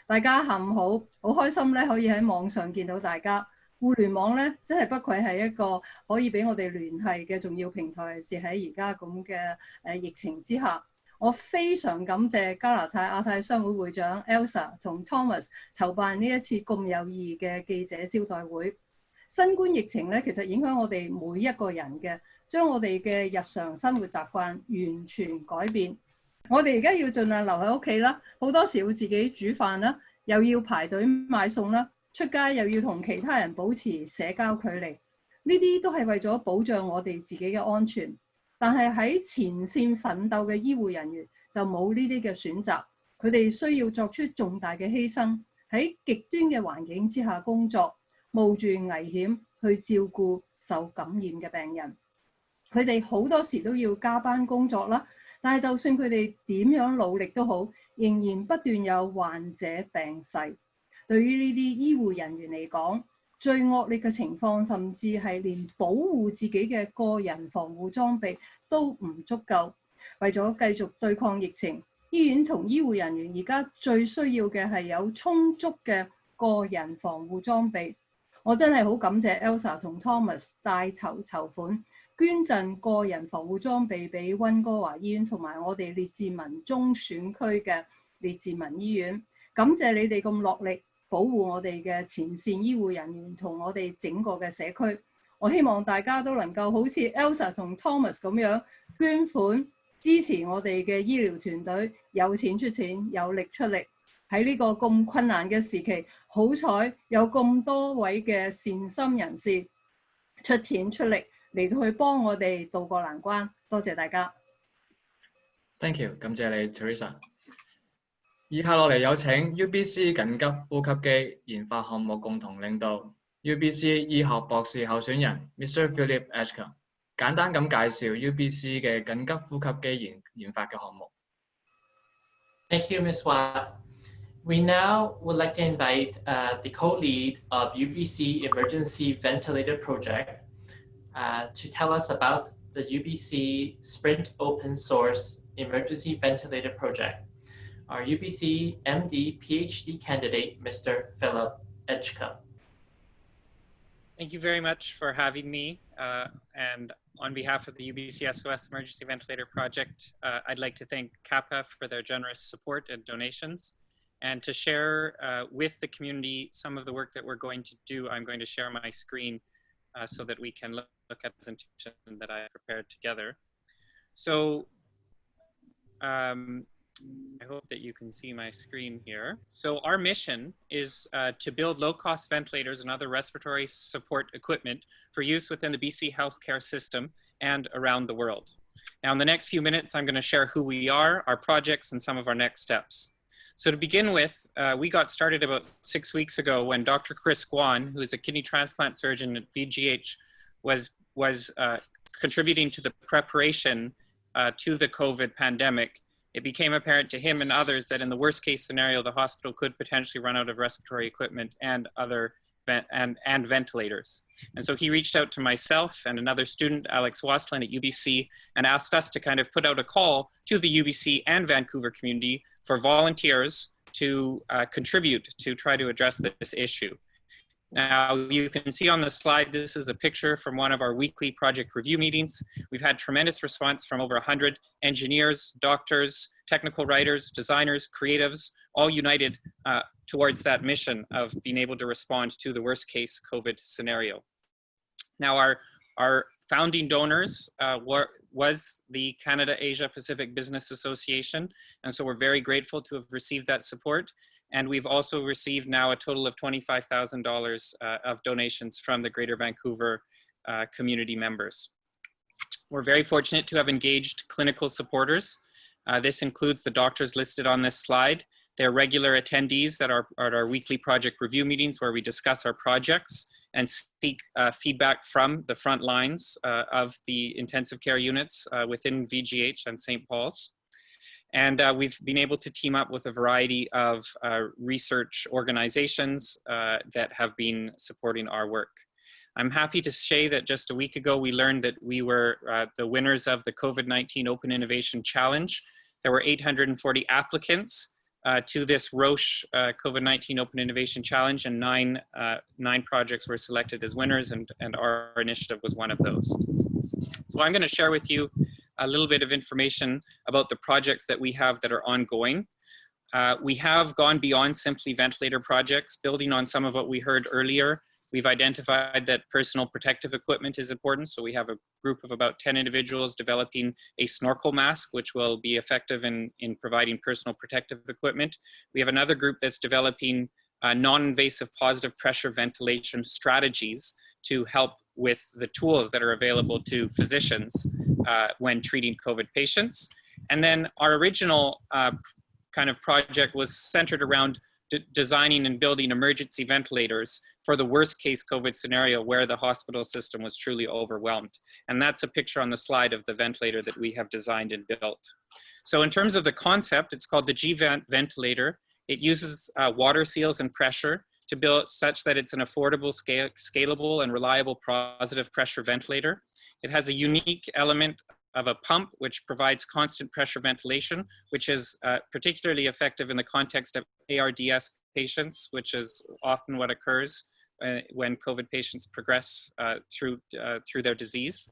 大家下午好，好開心咧可以喺網上見到大家。互聯網咧真係不愧係一個可以俾我哋聯繫嘅重要平台，尤其是喺而家咁嘅疫情之下。我非常感謝加拿大亞太商會會長 Elsa 同 Thomas 籌辦呢一次咁有意義嘅記者招待會。新冠疫情咧，其實影響我哋每一個人嘅，將我哋嘅日常生活習慣完全改變。我哋而家要盡量留喺屋企啦，好多時要自己煮飯啦，又要排隊買餸啦，出街又要同其他人保持社交距離，呢啲都係為咗保障我哋自己嘅安全。但係喺前線奮鬥嘅醫護人員就冇呢啲嘅選擇，佢哋需要作出重大嘅犧牲，喺極端嘅環境之下工作。冒住危險去照顧受感染嘅病人，佢哋好多時都要加班工作啦。但係就算佢哋點樣努力都好，仍然不斷有患者病逝。對於呢啲醫護人員嚟講，最惡劣嘅情況甚至係連保護自己嘅個人防護裝備都唔足夠。為咗繼續對抗疫情，醫院同醫護人員而家最需要嘅係有充足嘅個人防護裝備。我真係好感謝 Elsa 同 Thomas 帶頭籌款，捐贈個人防護裝備俾溫哥華醫院同埋我哋列治文中選區嘅列治文醫院。感謝你哋咁落力保護我哋嘅前線醫護人員同我哋整個嘅社區。我希望大家都能夠好似 Elsa 同 Thomas 咁樣捐款支持我哋嘅醫療團隊，有錢出錢，有力出力。喺呢個咁困難嘅時期，好彩有咁多位嘅善心人士出錢出力嚟到去幫我哋渡過難關。多謝大家。Thank you， 感謝你 Teresa。以下落嚟有請 UBC 緊急呼吸機研發項目共同領導 UBC 醫學博士候選人 Mr. Philip Edgar， 簡單咁介紹 UBC 嘅緊急呼吸機研發嘅項目。Thank you, Ms. Watt.We now would like to invite the co-lead of UBC Emergency Ventilator Project to tell us about the UBC Sprint Open Source Emergency Ventilator Project. Our UBC MD PhD candidate, Mr. Philip Edgar. Thank you very much for having me. And on behalf of the UBC SOS Emergency Ventilator Project, I'd like to thank CAPBA for their generous support and donations. And to share with the community some of the work that we're going to do, I'm going to share my screen so that we can look at the presentation that I prepared together. So I hope that you can see my screen here. So our mission is to build low-cost ventilators and other respiratory support equipment for use within the BC healthcare system and around the world. Now in the next few minutes, I'm going to share who we are, our projects, and some of our next steps. So to begin with, we got started about 6 weeks ago when Dr. Chris Guan, who is a kidney transplant surgeon at VGH, was contributing to the preparation to the COVID pandemic. It became apparent to him and others that in the worst case scenario, the hospital could potentially run out of respiratory equipment and other and ventilators. And so he reached out to myself and another student, Alex Waslin at UBC, and asked us to kind of put out a call to the UBC and Vancouver community for volunteers to contribute to try to address this issue. Now, you can see on the slide, this is a picture from one of our weekly project review meetings. We've had tremendous response from over 100 engineers, doctors, technical writers, designers, creatives, all united towards that mission of being able to respond to the worst case COVID scenario. Now, our founding donors was the Canada Asia Pacific Business Association. And so we're very grateful to have received that support. And we've also received now a total of $25,000 of donations from the Greater Vancouver community members. We're very fortunate to have engaged clinical supporters. This includes the doctors listed on this slide. They're regular attendees at our weekly project review meetings where we discuss our projects and seek feedback from the front lines of the intensive care units within VGH and St. Paul's. And we've been able to team up with a variety of research organizations that have been supporting our work. I'm happy to say that just a week ago, we learned that we were the winners of the COVID-19 Open Innovation Challenge. There were 840 applicants to this Roche COVID-19 Open Innovation Challenge, and nine projects were selected as winners, and our initiative was one of those. So I'm going to share with you a little bit of information about the projects that we have that are ongoing. We have gone beyond simply ventilator projects, building on some of what we heard earlier. We've identified that personal protective equipment is important. So we have a group of about 10 individuals developing a snorkel mask, which will be effective in providing personal protective equipment. We have another group that's developing non-invasive positive pressure ventilation strategies to help with the tools that are available to physicians when treating COVID patients. And then our original kind of project was centered around designing and building emergency ventilators for the worst case COVID scenario where the hospital system was truly overwhelmed. And that's a picture on the slide of the ventilator that we have designed and built. So in terms of the concept, it's called the G-Vent ventilator. It uses water seals and pressure to build such that it's an affordable, scalable, and reliable positive pressure ventilator. It has a unique element of a pump which provides constant pressure ventilation, which is particularly effective in the context of ARDS patients, which is often what occurs when COVID patients progress through their disease.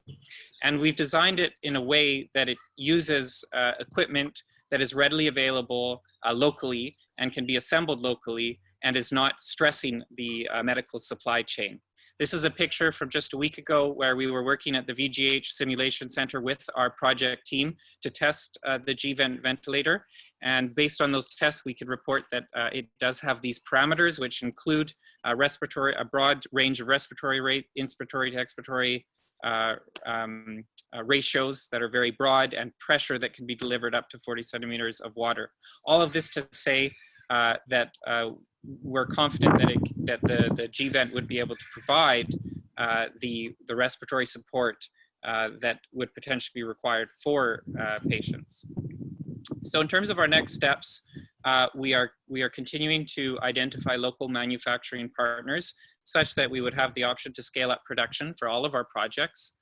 And we've designed it in a way that it uses equipment that is readily available locally and can be assembled locally and is not stressing the medical supply chain. This is a picture from just a week ago where we were working at the VGH Simulation Center with our project team to test the G-Vent ventilator. And based on those tests, we could report that it does have these parameters, which include a broad range of respiratory rate, inspiratory to expiratory ratios that are very broad, and pressure that can be delivered up to 40 centimeters of water. All of this to say that we're confident that the G-Vent would be able to provide the respiratory support that would potentially be required for patients. So in terms of our next steps, we are continuing to identify local manufacturing partners such that we would have the option to scale up production for all of our projects.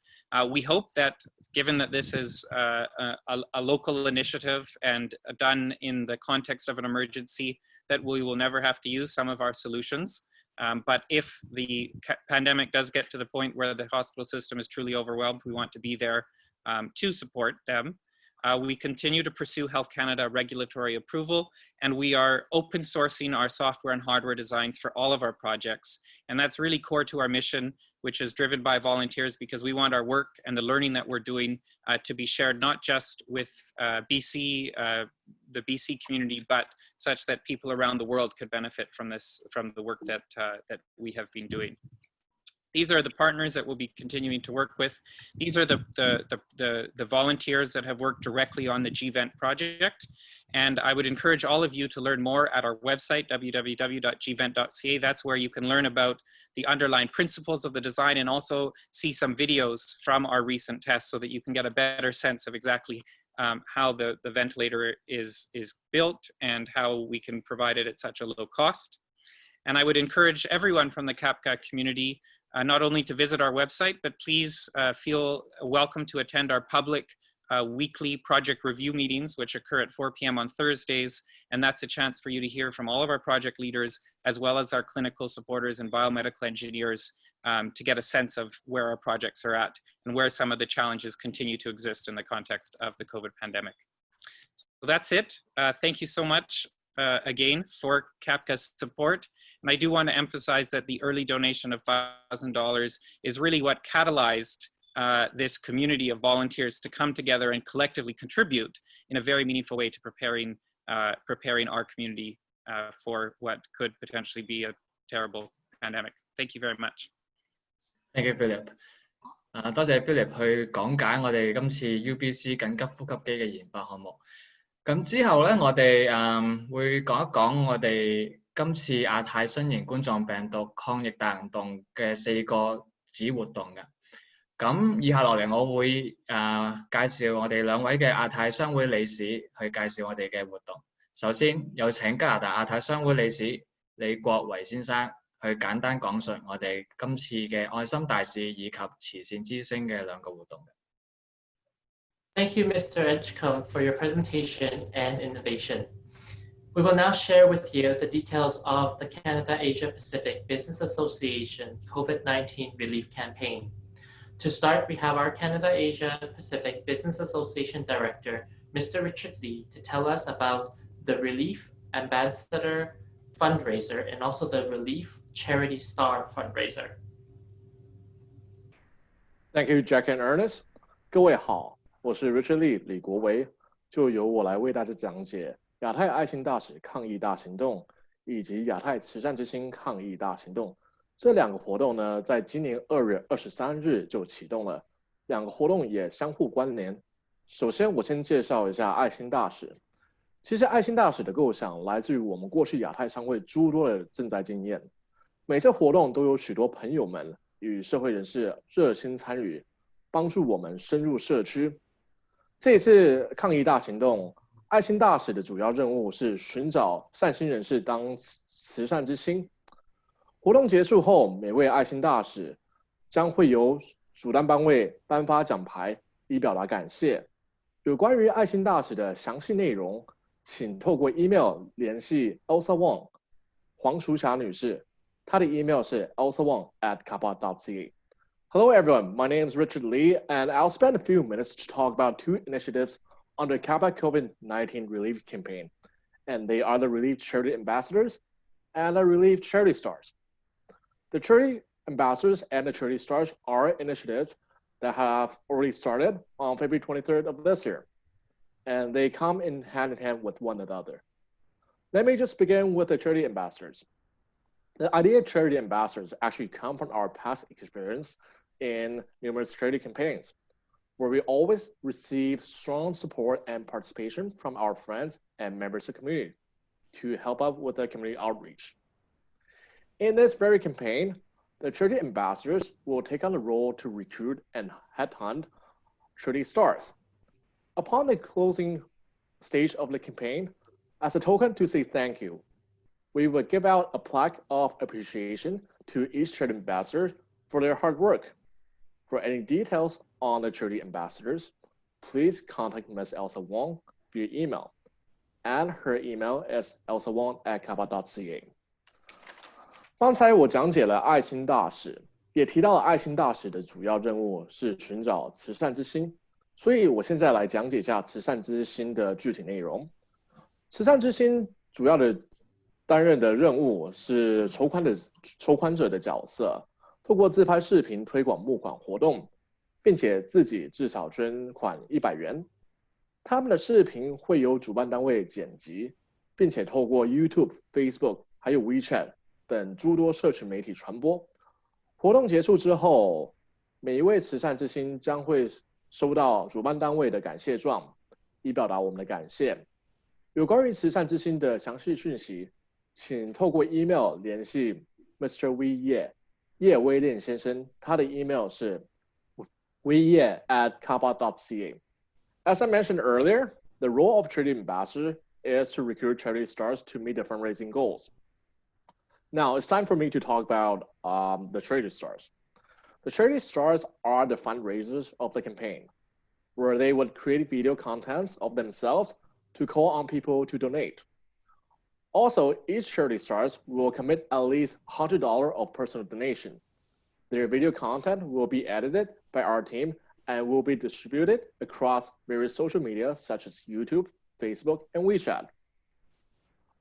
We hope that, given that this is a local initiative and done in the context of an emergency, that we will never have to use some of our solutions. But if the pandemic does get to the point where the hospital system is truly overwhelmed, we want to be there to support them. We continue to pursue Health Canada regulatory approval, and we are open sourcing our software and hardware designs for all of our projects. And that's really core to our mission, which is driven by volunteers, because we want our work and the learning that we're doing to be shared not just with BC, the BC community, but such that people around the world could benefit from the work that we have been doing. These are the partners that we'll be continuing to work with. These are the volunteers that have worked directly on the G-Vent project. And I would encourage all of you to learn more at our website, www.gvent.ca. That's where you can learn about the underlying principles of the design and also see some videos from our recent tests so that you can get a better sense of exactly how the ventilator is built and how we can provide it at such a low cost. And I would encourage everyone from the CAPBA community not only to visit our website, but please feel welcome to attend our public weekly project review meetings, which occur at 4 p.m. on Thursdays. And that's a chance for you to hear from all of our project leaders, as well as our clinical supporters and biomedical engineers, to get a sense of where our projects are at and where some of the challenges continue to exist in the context of the COVID pandemic. So that's it. Thank you so much again for CAPBA's support. And I do want to emphasize that the early donation of $5,000 is really what catalyzed this community of volunteers to come together and collectively contribute in a very meaningful way to preparing our community for what could potentially be a terrible pandemic. Thank you very much. Thank you, Philip. 多謝 Philip 去講解我哋今次 UBC 緊急呼吸機嘅研發項目。咁之後咧，我哋會講一講我哋今次亞太新型冠狀病毒抗疫大行動嘅4個子活動嘅。咁以下落嚟，我會介紹我哋2位嘅亞太商會理事去介紹我哋嘅活動。首先有請加拿大亞太商會理事李國維先生去簡單講述我哋今次嘅愛心大使以及慈善之星嘅2個活動。Thank you, Mr. Edgecombe, for your presentation and innovation. We will now share with you the details of the Canada Asia Pacific Business Association COVID-19 Relief Campaign. To start, we have our Canada Asia Pacific Business Association Director, Mr. Richard Lee, to tell us about the Relief Ambassador fundraiser and also the Relief Charity Star fundraiser. Thank you, Jack and Ernest. 各位好，我是 Richard Lee 李国维，就由我来为大家讲解亚太爱心大使抗疫大行动以及亚太慈善之星抗疫大行动。这2个活动呢，在今年2月23日就启动了，2个活动也相互关联。首先，我先介绍一下爱心大使。其实爱心大使的构想来自于我们过去亚太商会诸多的赈灾经验。每次活动都有许多朋友们与社会人士热心参与，帮助我们深入社区。这一次抗疫大行动，爱心大使的主要任务是寻找善心人士当慈善之星。活动结束后，每位爱心大使将会由主办单位颁发奖牌，以表达感谢。有关于爱心大使的详细内容，请透过 email 联系 Elsa Wong 黄淑霞女士，她的 email 是 elsawong@capba.ca. Hello everyone, my name is Richard Lee, and I'll spend a few minutes to talk about 2 initiatives under CAPBA COVID-19 Relief Campaign, and they are the Relief Charity Ambassadors and the Relief Charity Stars. The Charity Ambassadors and the Charity Stars are initiatives that have already started on February 23rd of this year, and they come in hand with one another. Let me just begin with the Charity Ambassadors. The idea of Charity Ambassadors actually come from our past experience in numerous charity campaigns, where we always receive strong support and participation from our friends and members of the community to help out with the community outreach. In this very campaign, the Charity Ambassadors will take on the role to recruit and headhunt Charity Stars. Upon the closing stage of the campaign, as a token to say thank you, we will give out a plaque of appreciation to each Charity Ambassador for their hard work. For any details on the Charity Ambassadors, please contact Ms. Elsa Wong via email, and her email is elsawong@capba.ca. 刚才我讲解了爱心大使，也提到了爱心大使的主要任务是寻找慈善之星，所以我现在来讲解一下慈善之星的具体内容。慈善之星主要的担任的任务是筹款者的角色，透过自拍视频推广募款活动，并且自己至少捐款100元。他们的视频会由主办单位剪辑，并且透过 YouTube、Facebook 还有 WeChat 等诸多社群媒体传播。活动结束之后，每一位慈善之星将会收到主办单位的感谢状，以表达我们的感谢。有关于慈善之星的详细讯息，请透过 email 联系 Mr. Wei Ye 叶威廉先生，他的 email 是 weiye@capba.ca. As I mentioned earlier, the role of Charity Ambassador is to recruit charity stars to meet the fundraising goals. Now it's time for me to talk about the charity stars. The charity stars are the fundraisers of the campaign, where they would create video contents of themselves to call on people to donate. Also, each charity stars will commit at least $100 of personal donation. Their video content will be edited by our team and will be distributed across various social media such as YouTube, Facebook, and WeChat.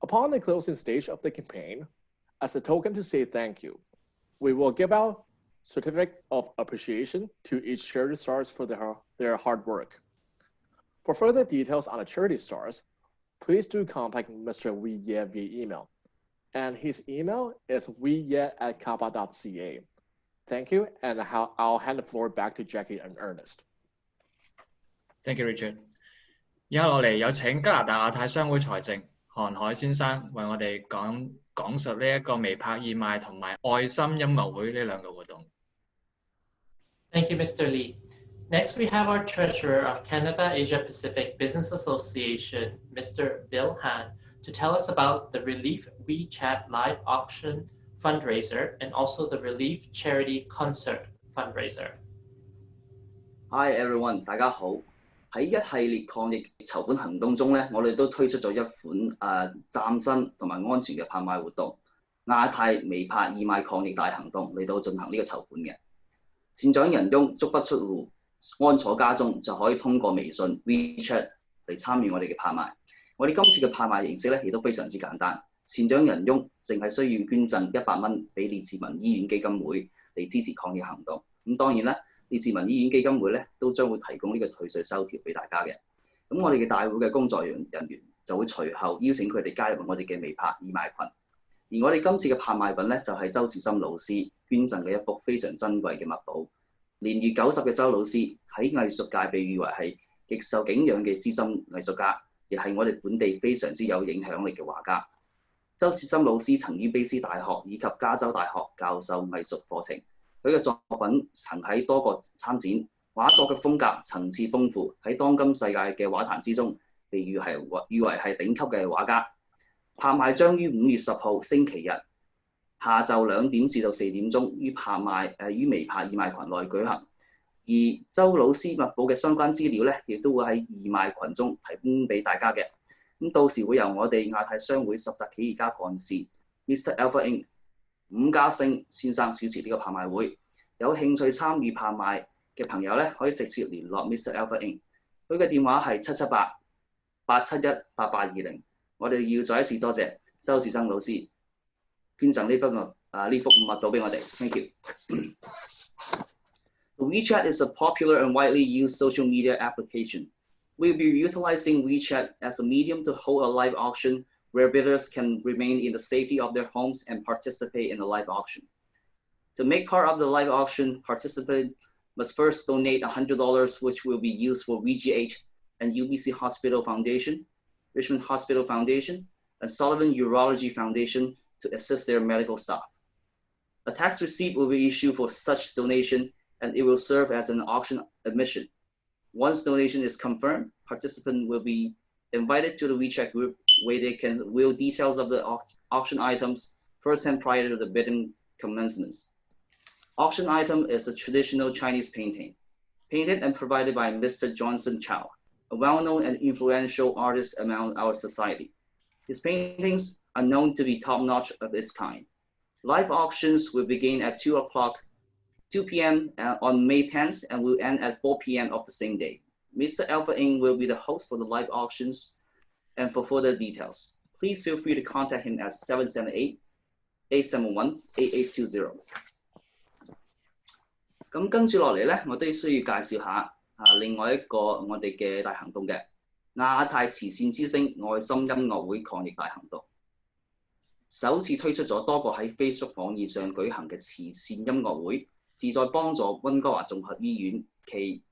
Upon the closing stage of the campaign, as a token to say thank you, we will give out certificate of appreciation to each charity stars for their hard work. For further details on the charity stars, please do contact Mr. Wee Ye via email. And his email is weeye@capba.ca. Thank you, and I'll hand the floor back to Jackie and Ernest. Thank you, Richard. 以下落嚟有請加拿大亞太商會財政韓海先生為我哋講述呢一個微拍義賣同埋愛心音樂會呢兩個活動。Thank you, Mr. Lee. Next, we have our Treasurer of Canada Asia Pacific Business Association, Mr. Bill Han, to tell us about the Relief WeChat live auction fundraiser and also the Relief Charity Concert fundraiser. Hi everyone， 大家好。喺一系列抗疫籌款行動中咧，我哋都推出咗一款嶄新同埋安全嘅拍賣活動——亞太微拍義賣抗疫大行動嚟到進行呢個籌款嘅。善長仁翁足不出戶，安坐家中就可以通過微信 WeChat 嚟參與我哋嘅拍賣。我哋今次嘅拍賣形式咧亦都非常之簡單，善長仁翁淨係需要捐贈100蚊俾列治文醫院基金會嚟支持抗疫行動。咁當然啦，列治文醫院基金會咧都將會提供呢個退稅收條俾大家嘅。咁我哋嘅大會嘅工作人員就會隨後邀請佢哋加入我哋嘅微拍義賣群。而我哋今次嘅拍賣品咧就係周士森老師捐贈嘅一幅非常珍貴嘅墨寶。年逾90嘅周老師喺藝術界被譽為係極受敬仰嘅資深藝術家，亦係我哋本地非常之有影響力嘅畫家。周士森老師曾於卑斯大學以及加州大學教授藝術課程，佢嘅作品曾喺多個參展，畫作嘅風格層次豐富，喺當今世界嘅畫壇之中被譽為係頂級嘅畫家。拍賣將於5月10號星期日下晝2點至到4點鐘於微拍義賣群內舉行。而周老師墨寶嘅相關資料咧，亦都會喺義賣群中提供俾大家嘅。咁到時會由我哋亞太商會10大企業家幹事 Mr. Alpha Inc. 伍家星先生主持呢個拍賣會。有興趣參與拍賣嘅朋友咧，可以直接聯絡 Mr. Alpha Inc. 佢嘅電話係778-871-8820。我哋要再一次多謝周士生老師捐贈呢幅墨寶俾我哋。Thank you. WeChat is a popular and widely used social media application. We'll be utilizing WeChat as a medium to hold a live auction where bidders can remain in the safety of their homes and participate in the live auction. To make part of the live auction, participants must first donate $100, which will be used for VGH and UBC Hospital Foundation, Richmond Hospital Foundation, and Sullivan Urology Foundation to assist their medical staff. A tax receipt will be issued for such donation, and it will serve as an auction admission. Once donation is confirmed, participants will be invited to the WeChat group where they can view details of the auction items firsthand prior to the bidding commencements. Auction item is a traditional Chinese painting, painted and provided by Mr. Johnson Chow, a well-known and influential artist among our society. His paintings are known to be top-notch of its kind. Live auctions will begin at 2 p.m. on May 10th and will end at 4 p.m. of the same day. Mr. Alpha Inc. will be the host for the live auctions, and for further details, please feel free to contact him at 778-871-8820. 咁跟住落嚟咧，我都需要介紹下另外一個我哋嘅大行動嘅亞太慈善之星愛心音樂會抗疫大行動，首次推出咗多個喺 Facebook 網頁上舉行嘅慈善音樂會，旨在幫助溫哥華綜合醫院暨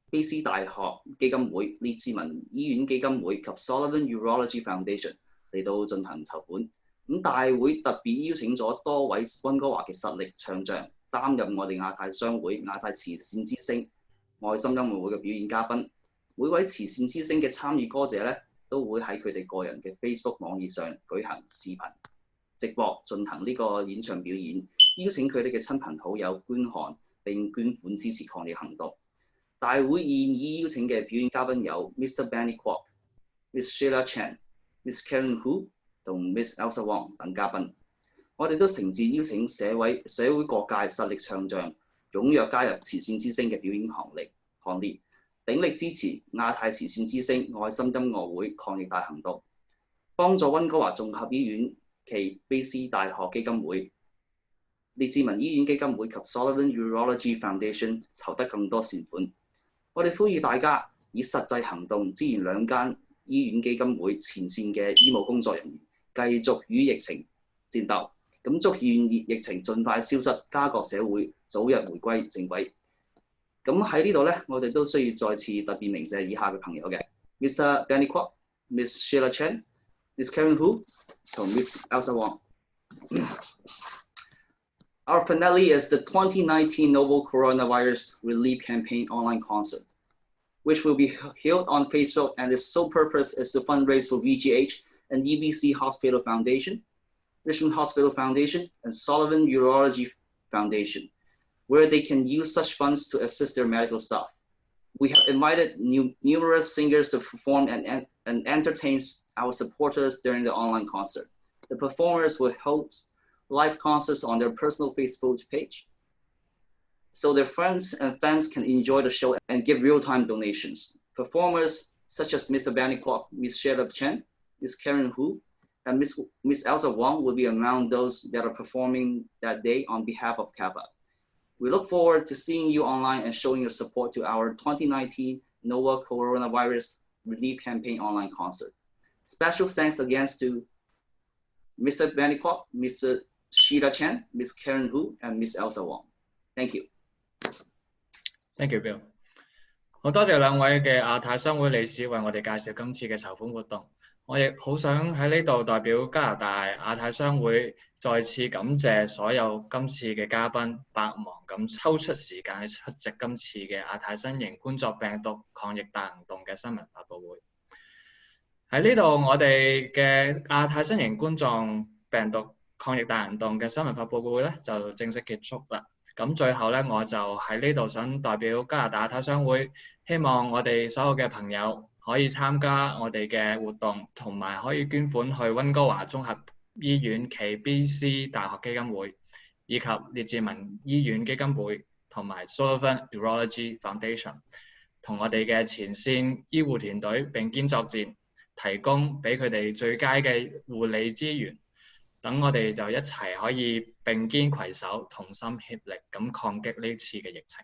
卑斯大學基金會、列治文醫院基金會及 Sullivan Urology Foundation 嚟到進行籌款。咁大會特別邀請咗多位溫哥華嘅實力唱將擔任我哋亞太商會亞太慈善之星愛心音樂會嘅表演嘉賓。每位慈善之星嘅參與歌者咧，都會喺佢哋個人嘅 Facebook 網頁上舉行視頻直播進行呢個演唱表演，邀請佢哋嘅親朋好友觀看並捐款支持抗疫行動。大會現已邀請嘅表演嘉賓有 Mr. Benny Kwok、Miss Sheila Chan、Miss Karen Hu 同 Miss Elsa Wong 等嘉賓。我哋都誠摯邀請社會各界實力唱將踴躍加入慈善之星嘅表演行列，鼎力支持亞太慈善之星愛心音樂會抗疫大行動，幫助溫哥華綜合醫院暨卑斯大學基金會、列治文醫院基金會及 Sullivan Urology Foundation 籌得更多善款。我哋呼籲大家以實際行動支援兩間醫院基金會前線嘅醫務工作人員，繼續與疫情戰鬥。咁祝願疫情盡快消失，加國社會早日回歸正軌。咁喺呢度咧，我哋都需要再次特別鳴謝以下嘅朋友嘅 Mr. Benny Kwok、Miss Sheila Chen、Miss Karen Hu 同 Miss Elsa Wong。Our finale is the 2019 Novel Coronavirus Relief Campaign online concert, which will be held on Facebook, and its sole purpose is to fundraise for VGH and UBC Hospital Foundation, Richmond Hospital Foundation, and Sullivan Urology Foundation, where they can use such funds to assist their medical staff. We have invited numerous singers to perform and entertain our supporters during the online concert. The performers will host live concerts on their personal Facebook page, so their friends and fans can enjoy the show and give real-time donations. Performers such as Mr. Benny Kwok, Miss Sheila Chen, Miss Karen Hu, and Miss Elsa Wong will be among those that are performing that day on behalf of CAPBA. We look forward to seeing you online and showing your support to our 2019 Novel Coronavirus Relief Campaign online concert. Special thanks again to Mr. Benny Kwok, Mr. Sheila Chen, Miss Karen Hu, and Miss Elsa Wong. Thank you. Thank you, Bill. 好多謝兩位嘅亞太商會理事為我哋介紹今次嘅籌款活動。我亦好想喺呢度代表加拿大亞太商會再次感謝所有今次嘅嘉賓百忙咁抽出時間去出席今次嘅亞太新型冠狀病毒抗疫大行動嘅新聞發佈會。喺呢度我哋嘅亞太新型冠狀病毒抗疫大行動嘅新聞發佈會咧就正式結束啦。咁最後咧，我就喺呢度想代表加拿大亞太商會，希望我哋所有嘅朋友可以參加我哋嘅活動，同埋可以捐款去溫哥華綜合醫院暨 BC 大學基金會，以及列治文醫院基金會同埋 Sullivan Urology Foundation， 同我哋嘅前線醫護團隊並肩作戰，提供俾佢哋最佳嘅護理資源。等我哋就一齊可以並肩攜手，同心協力咁抗擊呢次嘅疫情，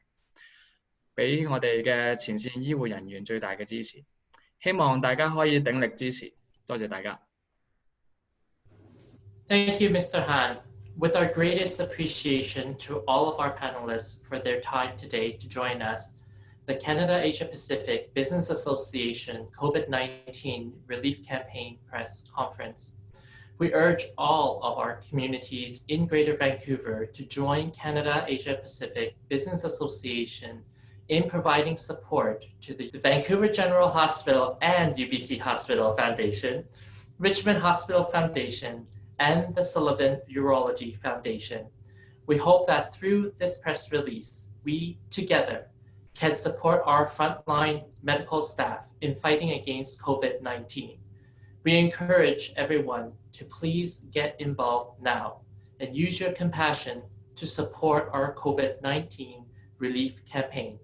俾我哋嘅前線醫護人員最大嘅支持。希望大家可以鼎力支持，多謝大家。Thank you, Mr. Han. With our greatest appreciation to all of our panelists for their time today to join us, the Canada Asia Pacific Business Association COVID-19 Relief Campaign Press Conference. We urge all of our communities in Greater Vancouver to join Canada Asia Pacific Business Association in providing support to the Vancouver General Hospital and UBC Hospital Foundation, Richmond Hospital Foundation, and the Sullivan Urology Foundation. We hope that through this press release, we together can support our frontline medical staff in fighting against COVID-19. We encourage everyone to please get involved now and use your compassion to support our COVID-19 relief campaign,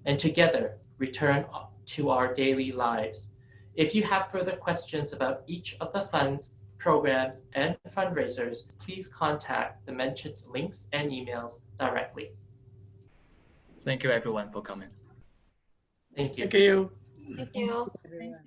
and together return to our daily lives. If you have further questions about each of the funds, programs, and fundraisers, please contact the mentioned links and emails directly. Thank you everyone for coming. Thank you. Thank you. Thank you. Everyone.